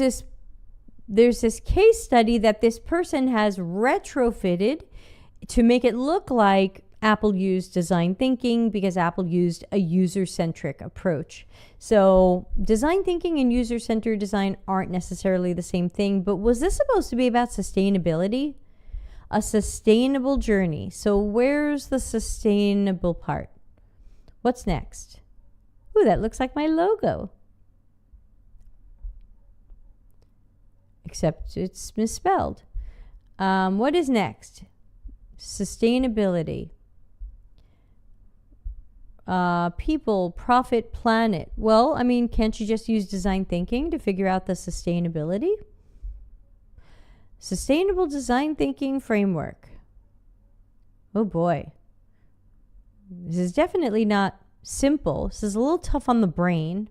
this case study that this person has retrofitted to make it look like Apple used design thinking because Apple used a user-centric approach. So design thinking and user-centered design aren't necessarily the same thing, but was this supposed to be about sustainability? A sustainable journey. So where's the sustainable part? What's next? Ooh, that looks like my logo. Except it's misspelled. What is next? Sustainability. People, profit, planet. Well, can't you just use design thinking to figure out the sustainability? Sustainable design thinking framework. Oh boy. This is definitely not simple. This is a little tough on the brain.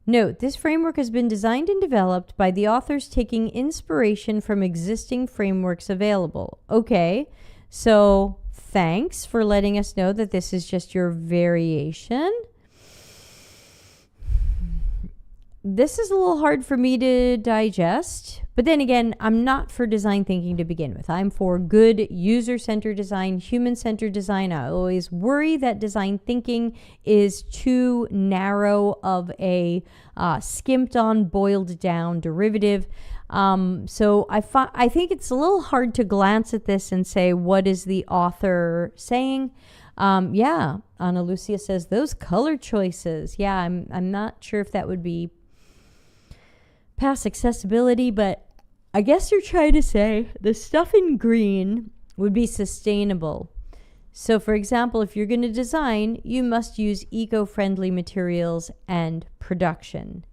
Note, this framework has been designed and developed by the authors taking inspiration from existing frameworks available. Okay, so thanks for letting us know that this is just your variation. This is a little hard for me to digest, but then again, I'm not for design thinking to begin with. I'm for good user-centered design, human-centered design. I always worry that design thinking is too narrow of a skimped on, boiled down derivative. So I think it's a little hard to glance at this and say, what is the author saying? Yeah, Ana Lucia says those color choices. Yeah, I'm not sure if that would be past accessibility, but I guess you're trying to say the stuff in green would be sustainable. So for example, if you're going to design, you must use eco-friendly materials and production.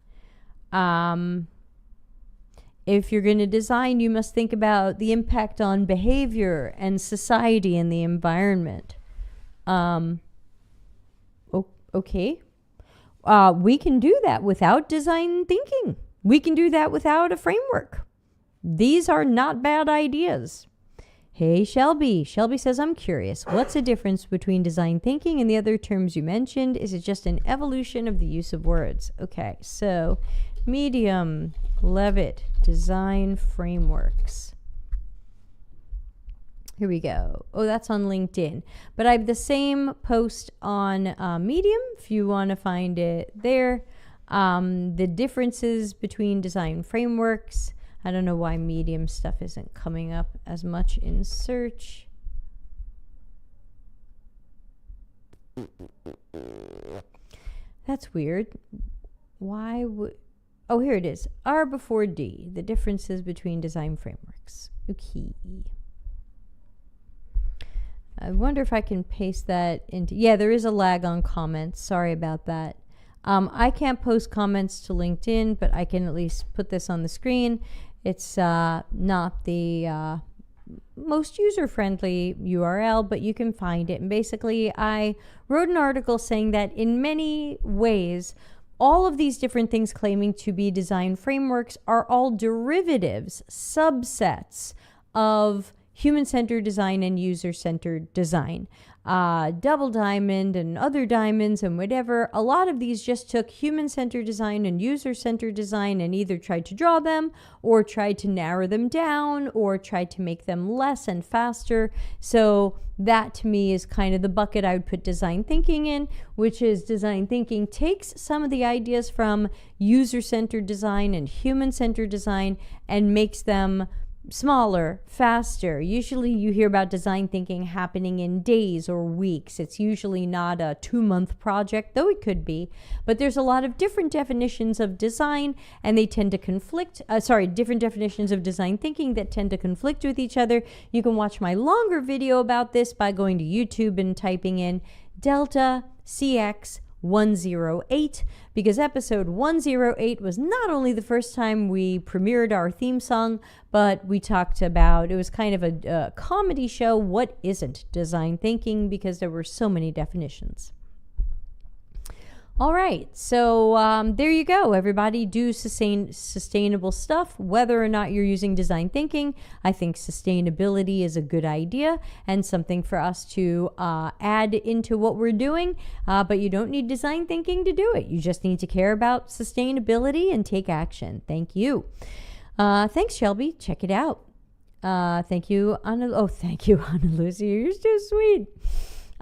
If you're going to design, you must think about the impact on behavior and society and the environment. Okay. We can do that without design thinking. We can do that without a framework. These are not bad ideas. Hey, Shelby. Shelby says, I'm curious. What's the difference between design thinking and the other terms you mentioned? Is it just an evolution of the use of words? Okay, so Medium, Levitt, design frameworks. Here we go. Oh, that's on LinkedIn. But I have the same post on Medium if you want to find it there. The differences between design frameworks. I don't know why Medium stuff isn't coming up as much in search. That's weird. Why would... Oh, here it is. R before D. The differences between design frameworks. Okay. I wonder if I can paste that into... Yeah, there is a lag on comments. Sorry about that. I can't post comments to LinkedIn, but I can at least put this on the screen. It's not the most user-friendly URL, but you can find it. And basically, I wrote an article saying that in many ways, all of these different things claiming to be design frameworks are all derivatives, subsets of human-centered design and user-centered design. Double Diamond and other diamonds and whatever, a lot of these just took human-centered design and user-centered design and either tried to draw them or tried to narrow them down or tried to make them less and faster. So that to me is kind of the bucket I would put design thinking in, which is design thinking takes some of the ideas from user-centered design and human-centered design and makes them smaller, faster. Usually you hear about design thinking happening in days or weeks. It's usually not a 2-month project, though it could be. But there's a lot of different definitions of design, and they tend to conflict. Different definitions of design thinking that tend to conflict with each other. You can watch my longer video about this by going to YouTube and typing in Delta CX 108, because episode 108 was not only the first time we premiered our theme song, but we talked about, it was kind of a comedy show, what isn't design thinking, because there were so many definitions. All right, so there you go, everybody. Do sustainable stuff, whether or not you're using design thinking. I think sustainability is a good idea and something for us to add into what we're doing, but you don't need design thinking to do it. You just need to care about sustainability and take action. Thank you. Thanks, Shelby. Check it out. Thank you, Anna. Oh, thank you, Anna Lucy. You're so sweet.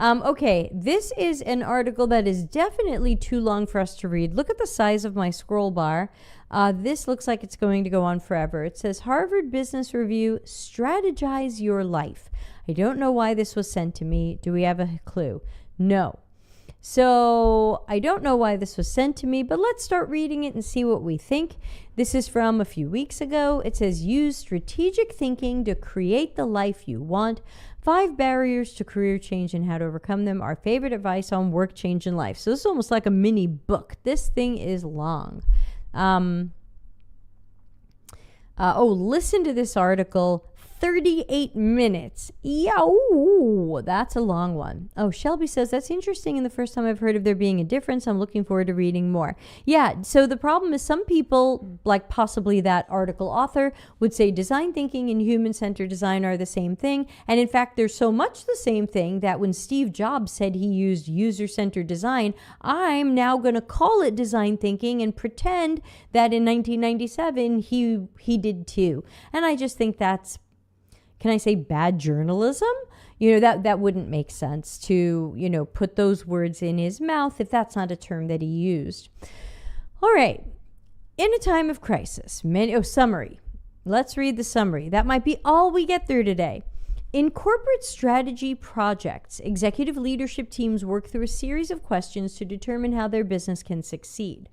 Okay, this is an article that is definitely too long for us to read. Look at the size of my scroll bar. This looks like it's going to go on forever. It says, Harvard Business Review, strategize your life. I don't know why this was sent to me. Do we have a clue? No. So I don't know why this was sent to me, but let's start reading it and see what we think. This is from a few weeks ago. It says, use strategic thinking to create the life you want. 5 barriers to career change and how to overcome them. Our favorite advice on work, change, and life. So this is almost like a mini book. This thing is long. Listen to this article. 38 minutes. Yow, that's a long one. Oh, Shelby says, that's interesting and the first time I've heard of there being a difference. I'm looking forward to reading more. Yeah, so the problem is some people, like possibly that article author, would say design thinking and human-centered design are the same thing. And in fact, they're so much the same thing that when Steve Jobs said he used user-centered design, I'm now going to call it design thinking and pretend that in 1997 he did too. And I just think that's, can I say, bad journalism? That wouldn't make sense to, put those words in his mouth if that's not a term that he used. All right. In a time of crisis, summary. Let's read the summary. That might be all we get through today. In corporate strategy projects, executive leadership teams work through a series of questions to determine how their business can succeed.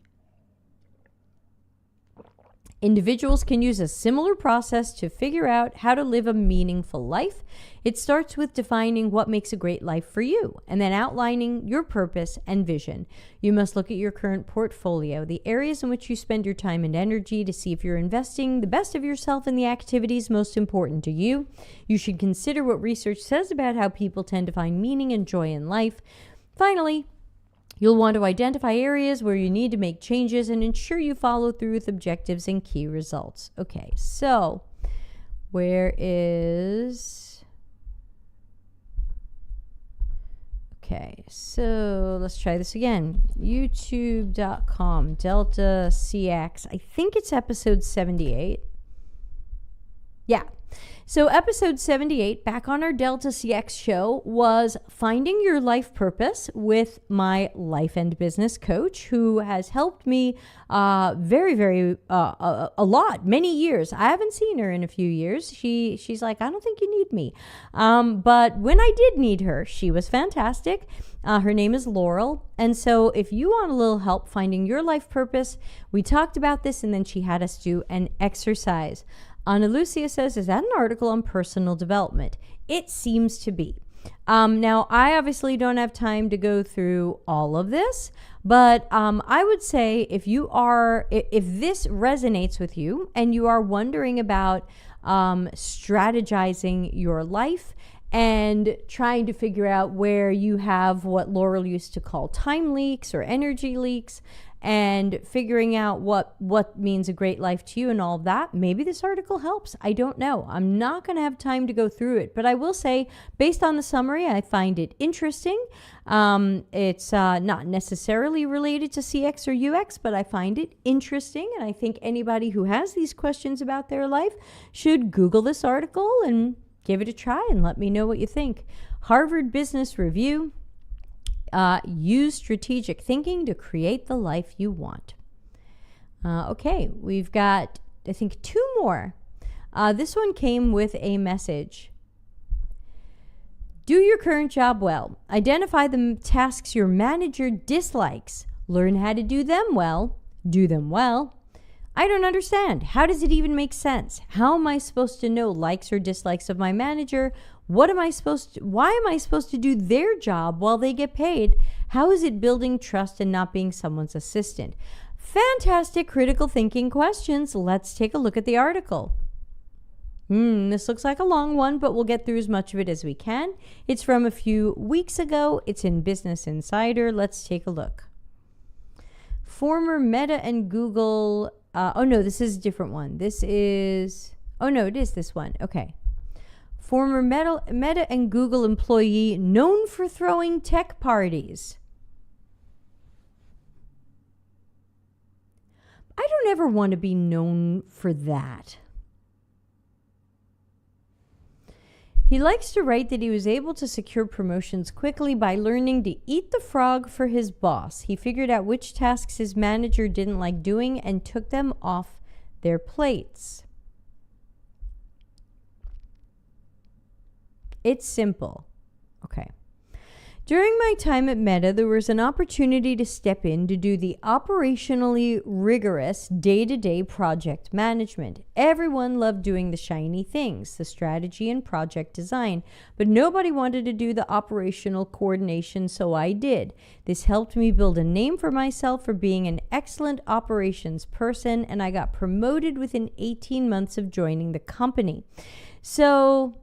Individuals can use a similar process to figure out how to live a meaningful life. It starts with defining what makes a great life for you and then outlining your purpose and vision. You must look at your current portfolio, the areas in which you spend your time and energy, to see if you're investing the best of yourself in the activities most important to you. You should consider what research says about how people tend to find meaning and joy in life. Finally, you'll want to identify areas where you need to make changes and ensure you follow through with objectives and key results. Okay, so where is... Okay, so let's try this again. YouTube.com, Delta CX. I think it's episode 78. Yeah. So episode 78, back on our Delta CX show, was finding your life purpose with my life and business coach, who has helped me a lot, many years. I haven't seen her in a few years. She's like, I don't think you need me. But when I did need her, she was fantastic. Her name is Laurel. And so if you want a little help finding your life purpose, we talked about this, and then she had us do an exercise. Ana Lucia says, is that an article on personal development? It seems to be. Now, I obviously don't have time to go through all of this, but I would say if this resonates with you and you are wondering about strategizing your life and trying to figure out where you have what Laurel used to call time leaks or energy leaks, and figuring out what means a great life to you and all of that, maybe this article helps. I don't know. I'm not going to have time to go through it, but I will say, based on the summary, I find it interesting. It's not necessarily related to CX or UX, but I find it interesting, and I think anybody who has these questions about their life should Google this article and give it a try and let me know what you think. Harvard Business Review. Use strategic thinking to create the life you want. Okay, we've got, I think, 2 more. This one came with a message. Do your current job well. Identify the tasks your manager dislikes. Learn how to do them well. Do them well. I don't understand. How does it even make sense? How am I supposed to know likes or dislikes of my manager? Why am I supposed to do their job while they get paid? How is it building trust and not being someone's assistant? Fantastic critical thinking questions. Let's take a look at the article. This looks like a long one, but we'll get through as much of it as we can. It's from a few weeks ago. It's in Business Insider. Let's take a look. Former Meta and Google... this is a different one. It is this one. Okay. Former Meta and Google employee known for throwing tech parties. I don't ever want to be known for that. He likes to write that he was able to secure promotions quickly by learning to eat the frog for his boss. He figured out which tasks his manager didn't like doing and took them off their plates. It's simple. Okay. During my time at Meta, there was an opportunity to step in to do the operationally rigorous day-to-day project management. Everyone loved doing the shiny things, the strategy and project design, but nobody wanted to do the operational coordination, so I did. This helped me build a name for myself for being an excellent operations person, and I got promoted within 18 months of joining the company. So...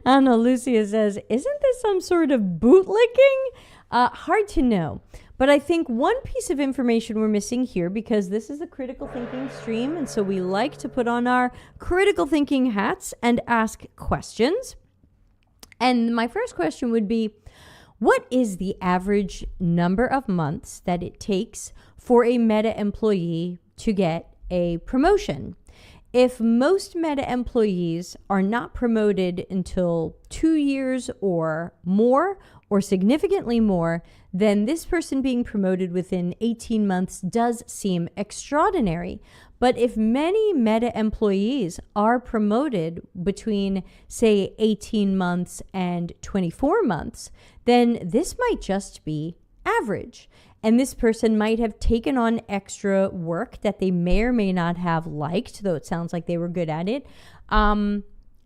Anna Lucia says, isn't this some sort of bootlicking? Hard to know. But I think one piece of information we're missing here, because this is a critical thinking stream, and so we like to put on our critical thinking hats and ask questions. And my first question would be, what is the average number of months that it takes for a Meta employee to get a promotion? If most Meta employees are not promoted until 2 years or more, or significantly more, then this person being promoted within 18 months does seem extraordinary. But if many Meta employees are promoted between, say, 18 months and 24 months, then this might just be average. And this person might have taken on extra work that they may or may not have liked, though it sounds like they were good at it, and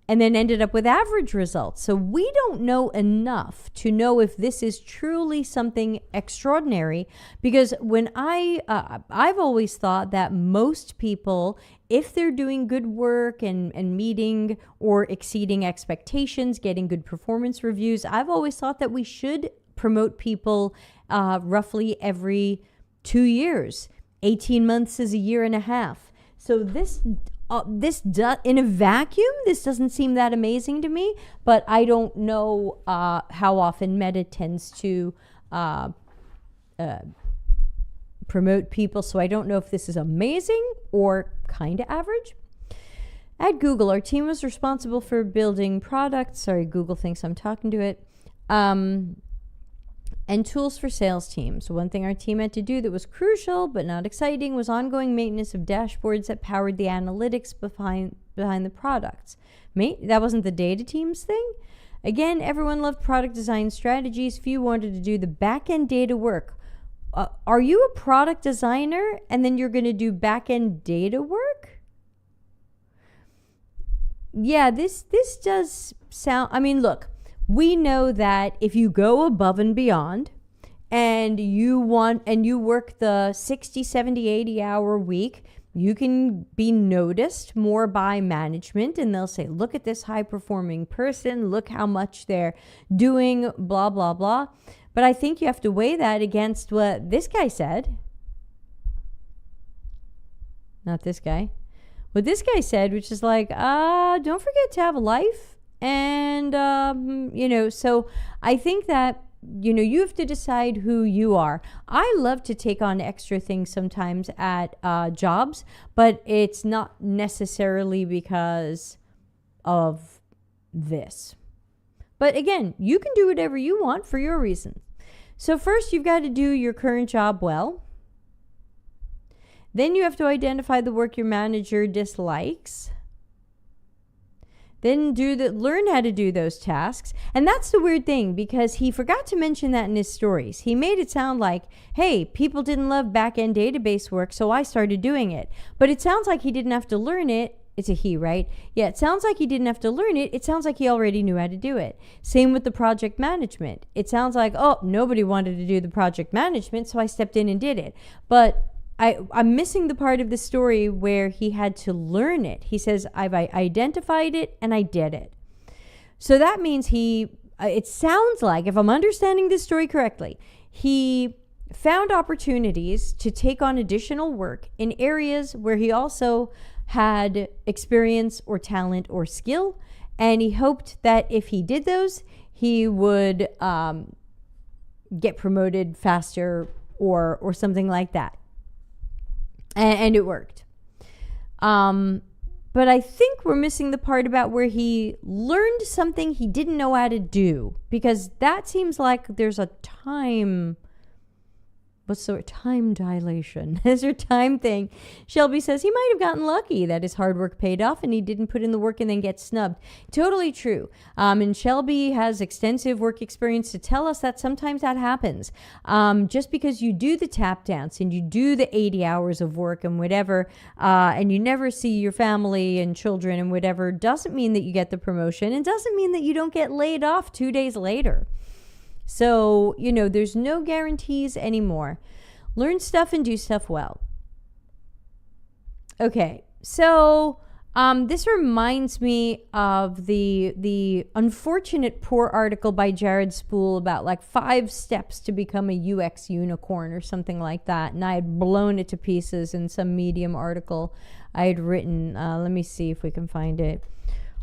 then ended up with average results. So we don't know enough to know if this is truly something extraordinary, because when I've always thought that most people, if they're doing good work and meeting or exceeding expectations, getting good performance reviews, I've always thought that we should promote people roughly every 2 years. 18 months is a year and a half. So this in a vacuum, this doesn't seem that amazing to me, but I don't know how often Meta tends to promote people, so I don't know if this is amazing or kind of average. At Google, our team was responsible for building products. Sorry, Google thinks I'm talking to it. And tools for sales teams. So one thing our team had to do that was crucial but not exciting was ongoing maintenance of dashboards that powered the analytics behind the products. That wasn't the data team's thing. Again, everyone loved product design strategies. Few wanted to do the back-end data work. Are you a product designer and then you're going to do back-end data work? Yeah, this does sound... I mean, look. We know that if you go above and beyond and you work the 60, 70, 80 hour week, you can be noticed more by management, and they'll say, look at this high performing person, look how much they're doing, blah, blah, blah. But I think you have to weigh that against what this guy said. Not this guy. What this guy said, which is like, don't forget to have a life. And, so I think that, you have to decide who you are. I love to take on extra things sometimes at jobs, but it's not necessarily because of this. But again, you can do whatever you want for your reasons. So first, you've got to do your current job well. Then you have to identify the work your manager dislikes. Then learn how to do those tasks. And that's the weird thing, because he forgot to mention that in his stories. He made it sound like, hey, people didn't love back-end database work, so I started doing it. But it sounds like he didn't have to learn it. It's a he, right? Yeah, it sounds like he didn't have to learn it. It sounds like he already knew how to do it. Same with the project management. It sounds like, oh, nobody wanted to do the project management, so I stepped in and did it. But I'm missing the part of the story where he had to learn it. He says, I've identified it and I did it. So that means it sounds like, if I'm understanding this story correctly, he found opportunities to take on additional work in areas where he also had experience or talent or skill. And he hoped that if he did those, he would get promoted faster or something like that. And it worked. But I think we're missing the part about where he learned something he didn't know how to do, because that seems like there's a time dilation? Is there time thing? Shelby says he might have gotten lucky that his hard work paid off and he didn't put in the work and then get snubbed. Totally true. And Shelby has extensive work experience to tell us that sometimes that happens. Just because you do the tap dance and you do the 80 hours of work and whatever, and you never see your family and children and whatever, doesn't mean that you get the promotion, and doesn't mean that you don't get laid off 2 days later. So, there's no guarantees anymore. Learn stuff and do stuff well. Okay, so this reminds me of the unfortunate poor article by Jared Spool about like 5 steps to become a UX unicorn or something like that. And I had blown it to pieces in some Medium article I had written. Let me see if we can find it.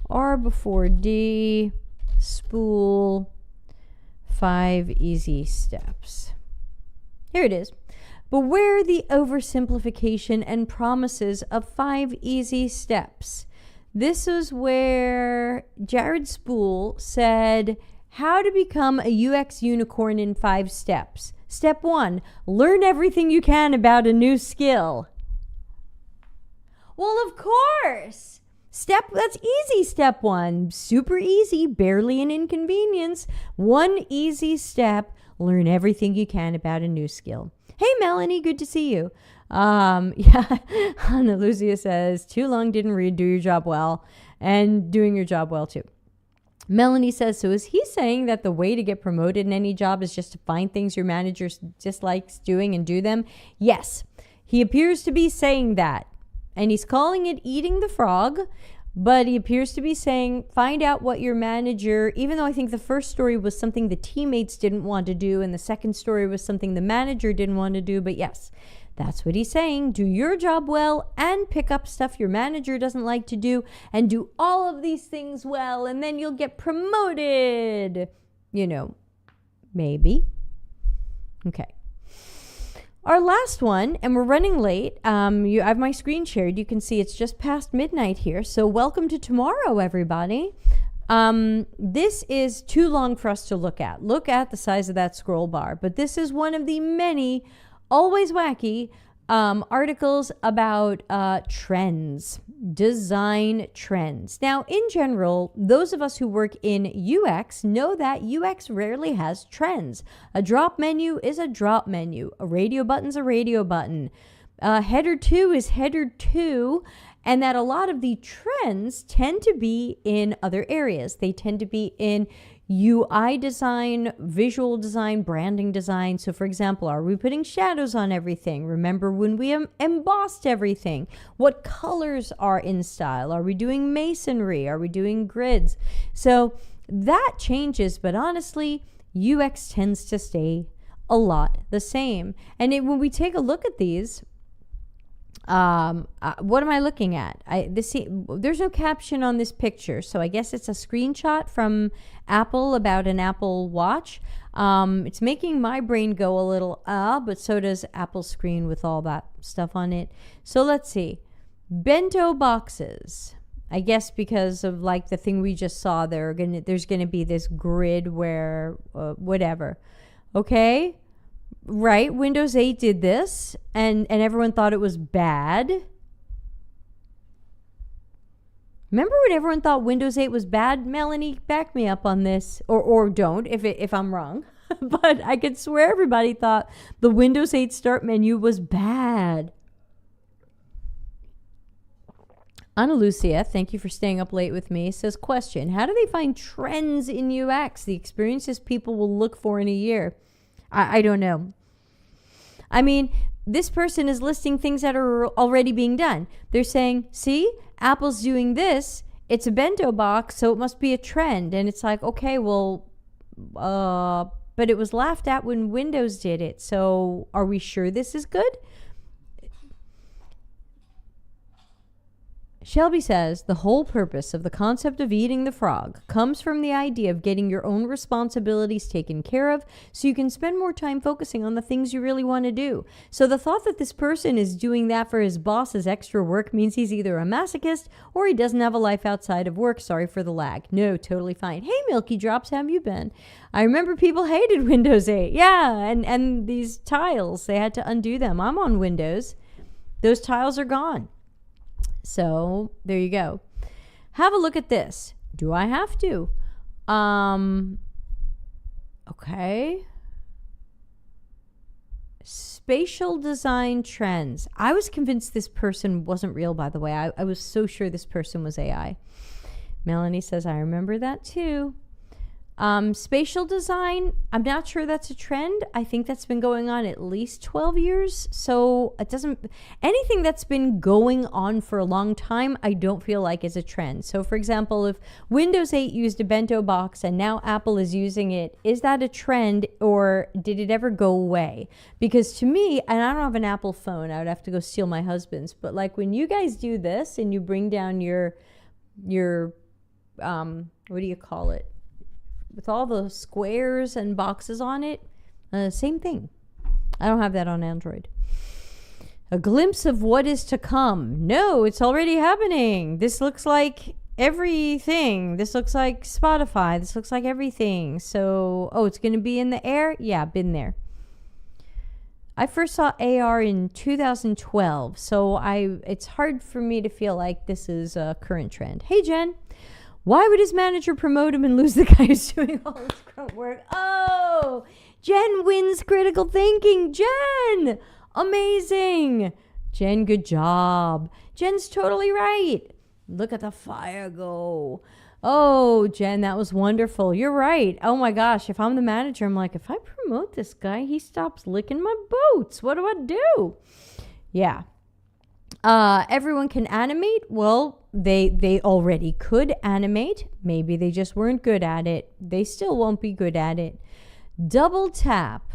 R before D, Spool, 5 easy steps. Here it is. Beware the oversimplification and promises of 5 easy steps. This is where Jared Spool said how to become a UX unicorn in 5 steps. Step 1, learn everything you can about a new skill. Well, of course. That's easy. Step 1, super easy, barely an inconvenience. 1 easy step, learn everything you can about a new skill. Hey, Melanie, good to see you. Yeah, Ana Lucia says, too long, didn't read, do your job well, and doing your job well too. Melanie says, so is he saying that the way to get promoted in any job is just to find things your manager dislikes doing and do them? Yes, he appears to be saying that. And he's calling it eating the frog, but he appears to be saying, find out what your manager, even though I think the first story was something the teammates didn't want to do, and the second story was something the manager didn't want to do. But yes, that's what he's saying. Do your job well and pick up stuff your manager doesn't like to do, and do all of these things well, and then you'll get promoted. Maybe. Okay. Our last one, and we're running late. I have my screen shared. You can see it's just past midnight here. So welcome to tomorrow, everybody. This is too long for us to look at. Look at the size of that scroll bar. But this is one of the many, always wacky, articles about trends, design trends. Now, in general, those of us who work in UX know that UX rarely has trends. A drop menu is a drop menu. A radio button's a radio button. Header 2 is header 2. And that a lot of the trends tend to be in other areas. They tend to be in UI design, visual design, branding design. So for example, are we putting shadows on everything? Remember when we embossed everything? What colors are in style? Are we doing masonry? Are we doing grids? So that changes, but honestly, UX tends to stay a lot the same. And when we take a look at these, what am I looking at? There's no caption on this picture, so I guess it's a screenshot from Apple about an Apple Watch. It's making my brain go a little but so does Apple's screen with all that stuff on it. So let's see. Bento boxes. I guess because of like the thing we just saw, there's gonna be this grid where whatever. Okay. Right, Windows 8 did this, and everyone thought it was bad. Remember when everyone thought Windows 8 was bad? Melanie, back me up on this, or don't if I'm wrong. But I could swear everybody thought the Windows 8 start menu was bad. Ana Lucia, thank you for staying up late with me, says, question, how do they find trends in UX, the experiences people will look for in a year? I don't know. I mean, this person is listing things that are already being done. They're saying, see, Apple's doing this. It's a bento box, so it must be a trend. And it's like, okay, well, but it was laughed at when Windows did it. So are we sure this is good? Shelby says, the whole purpose of the concept of eating the frog comes from the idea of getting your own responsibilities taken care of so you can spend more time focusing on the things you really want to do. So the thought that this person is doing that for his boss's extra work means he's either a masochist or he doesn't have a life outside of work. Sorry for the lag. No, totally fine. Hey, Milky Drops, how have you been? I remember people hated Windows 8. Yeah, and these tiles, they had to undo them. I'm on Windows. Those tiles are gone. So there you go. Have a look at this. Do I have to? Okay. Spatial design trends. I was convinced this person wasn't real, by the way. I was so sure this person was AI. Melanie says, I remember that too. Spatial design, I'm not sure that's a trend. I think that's been going on at least 12 years. So it doesn't, anything that's been going on for a long time, I don't feel like is a trend. So for example, if Windows 8 used a bento box and now Apple is using it, is that a trend or did it ever go away? Because to me, and I don't have an Apple phone, I would have to go steal my husband's, but like when you guys do this and you bring down your what do you call it? With all the squares and boxes on it, same thing. I don't have that on Android. A glimpse of what is to come. No, it's already happening. This looks like everything. This looks like Spotify. This looks like everything. So, it's going to be in the air? Yeah, been there. I first saw AR in 2012, so it's hard for me to feel like this is a current trend. Hey, Jen. Why would his manager promote him and lose the guy who's doing all his grunt work? Oh, Jen wins critical thinking. Jen, amazing. Jen, good job. Jen's totally right. Look at the fire go. Oh, Jen, that was wonderful. You're right. Oh my gosh, if I'm the manager, I'm like, if I promote this guy, he stops licking my boots. What do I do? Yeah. Everyone can animate. Well, they already could animate. Maybe they just weren't good at it. They still won't be good at it. Double tap.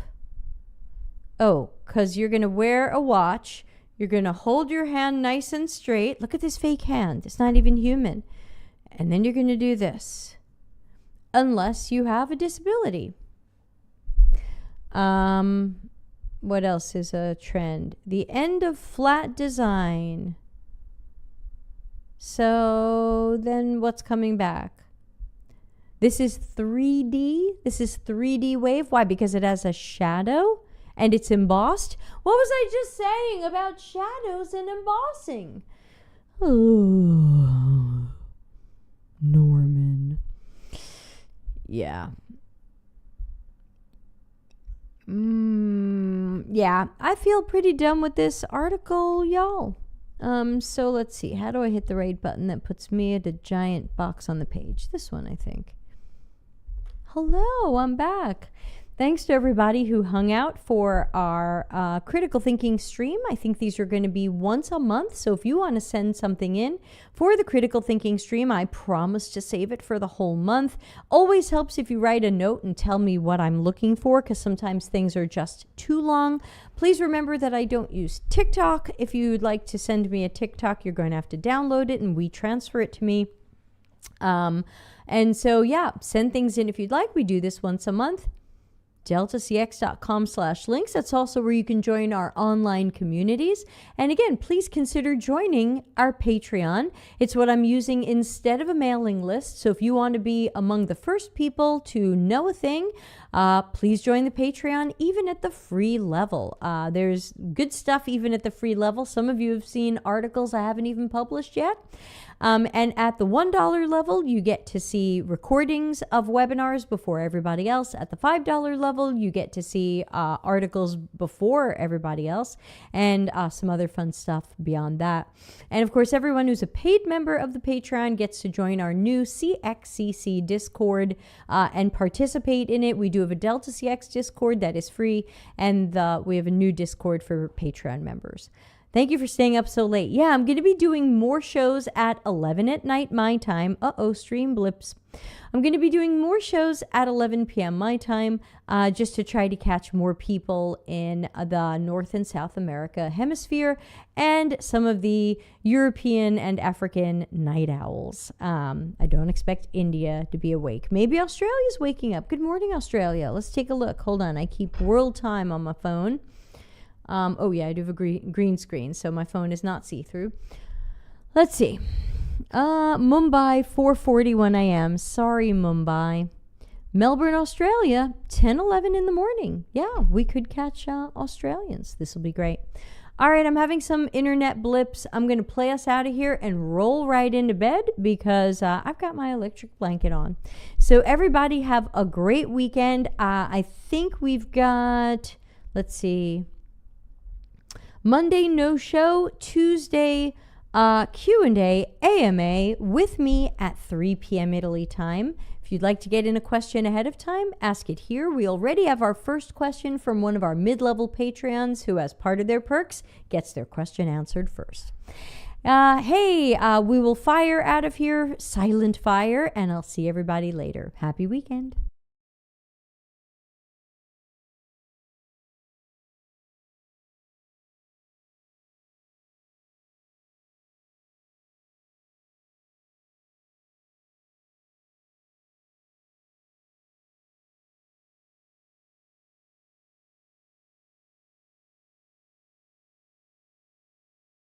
Oh, because you're going to wear a watch. You're going to hold your hand nice and straight. Look at this fake hand. It's not even human. And then you're going to do this. Unless you have a disability. What else is a trend? The end of flat design. So then what's coming back? This is 3D. This is 3D wave. Why? Because it has a shadow and it's embossed. What was I just saying about shadows and embossing? Oh, Norman. Yeah. Yeah, I feel pretty done with this article, y'all. So let's see. How do I hit the right button that puts me at a giant box on the page? This one, I think. Hello, I'm back. Thanks to everybody who hung out for our critical thinking stream. I think these are going to be once a month. So if you want to send something in for the critical thinking stream, I promise to save it for the whole month. Always helps if you write a note and tell me what I'm looking for, because sometimes things are just too long. Please remember that I don't use TikTok. If you'd like to send me a TikTok, you're going to have to download it and WeTransfer it to me. And so, yeah, send things in if you'd like. We do this once a month. deltacx.com/links. That's also where you can join our online communities. And again, please consider joining our Patreon. It's what I'm using instead of a mailing list. So if you want to be among the first people to know a thing, please join the Patreon, even at the free level. There's good stuff even at the free level. Some of you have seen articles I haven't even published yet. And at the $1 level, you get to see recordings of webinars before everybody else. At the $5 level, you get to see articles before everybody else, and some other fun stuff beyond that. And of course, everyone who's a paid member of the Patreon gets to join our new CXCC Discord and participate in it. We do have a Delta CX Discord that is free, and we have a new Discord for Patreon members. Thank you for staying up so late. Yeah, I'm going to be doing more shows at 11 at night my time. Stream blips. I'm going to be doing more shows at 11 p.m. my time just to try to catch more people in the North and South America hemisphere and some of the European and African night owls. I don't expect India to be awake. Maybe Australia's waking up. Good morning, Australia. Let's take a look. Hold on. I keep world time on my phone. I do have a green screen, so my phone is not see-through. Let's see. Mumbai, 4:41 a.m. Sorry, Mumbai. Melbourne, Australia, 10:11 in the morning. Yeah, we could catch Australians. This will be great. All right, I'm having some internet blips. I'm going to play us out of here and roll right into bed because I've got my electric blanket on. So everybody have a great weekend. I think we've got, let's see, Monday, no show. Tuesday, Q&A, AMA with me at 3 p.m. Italy time. If you'd like to get in a question ahead of time, ask it here. We already have our first question from one of our mid-level Patreons who, as part of their perks, gets their question answered first. We will fire out of here, silent fire, and I'll see everybody later. Happy weekend.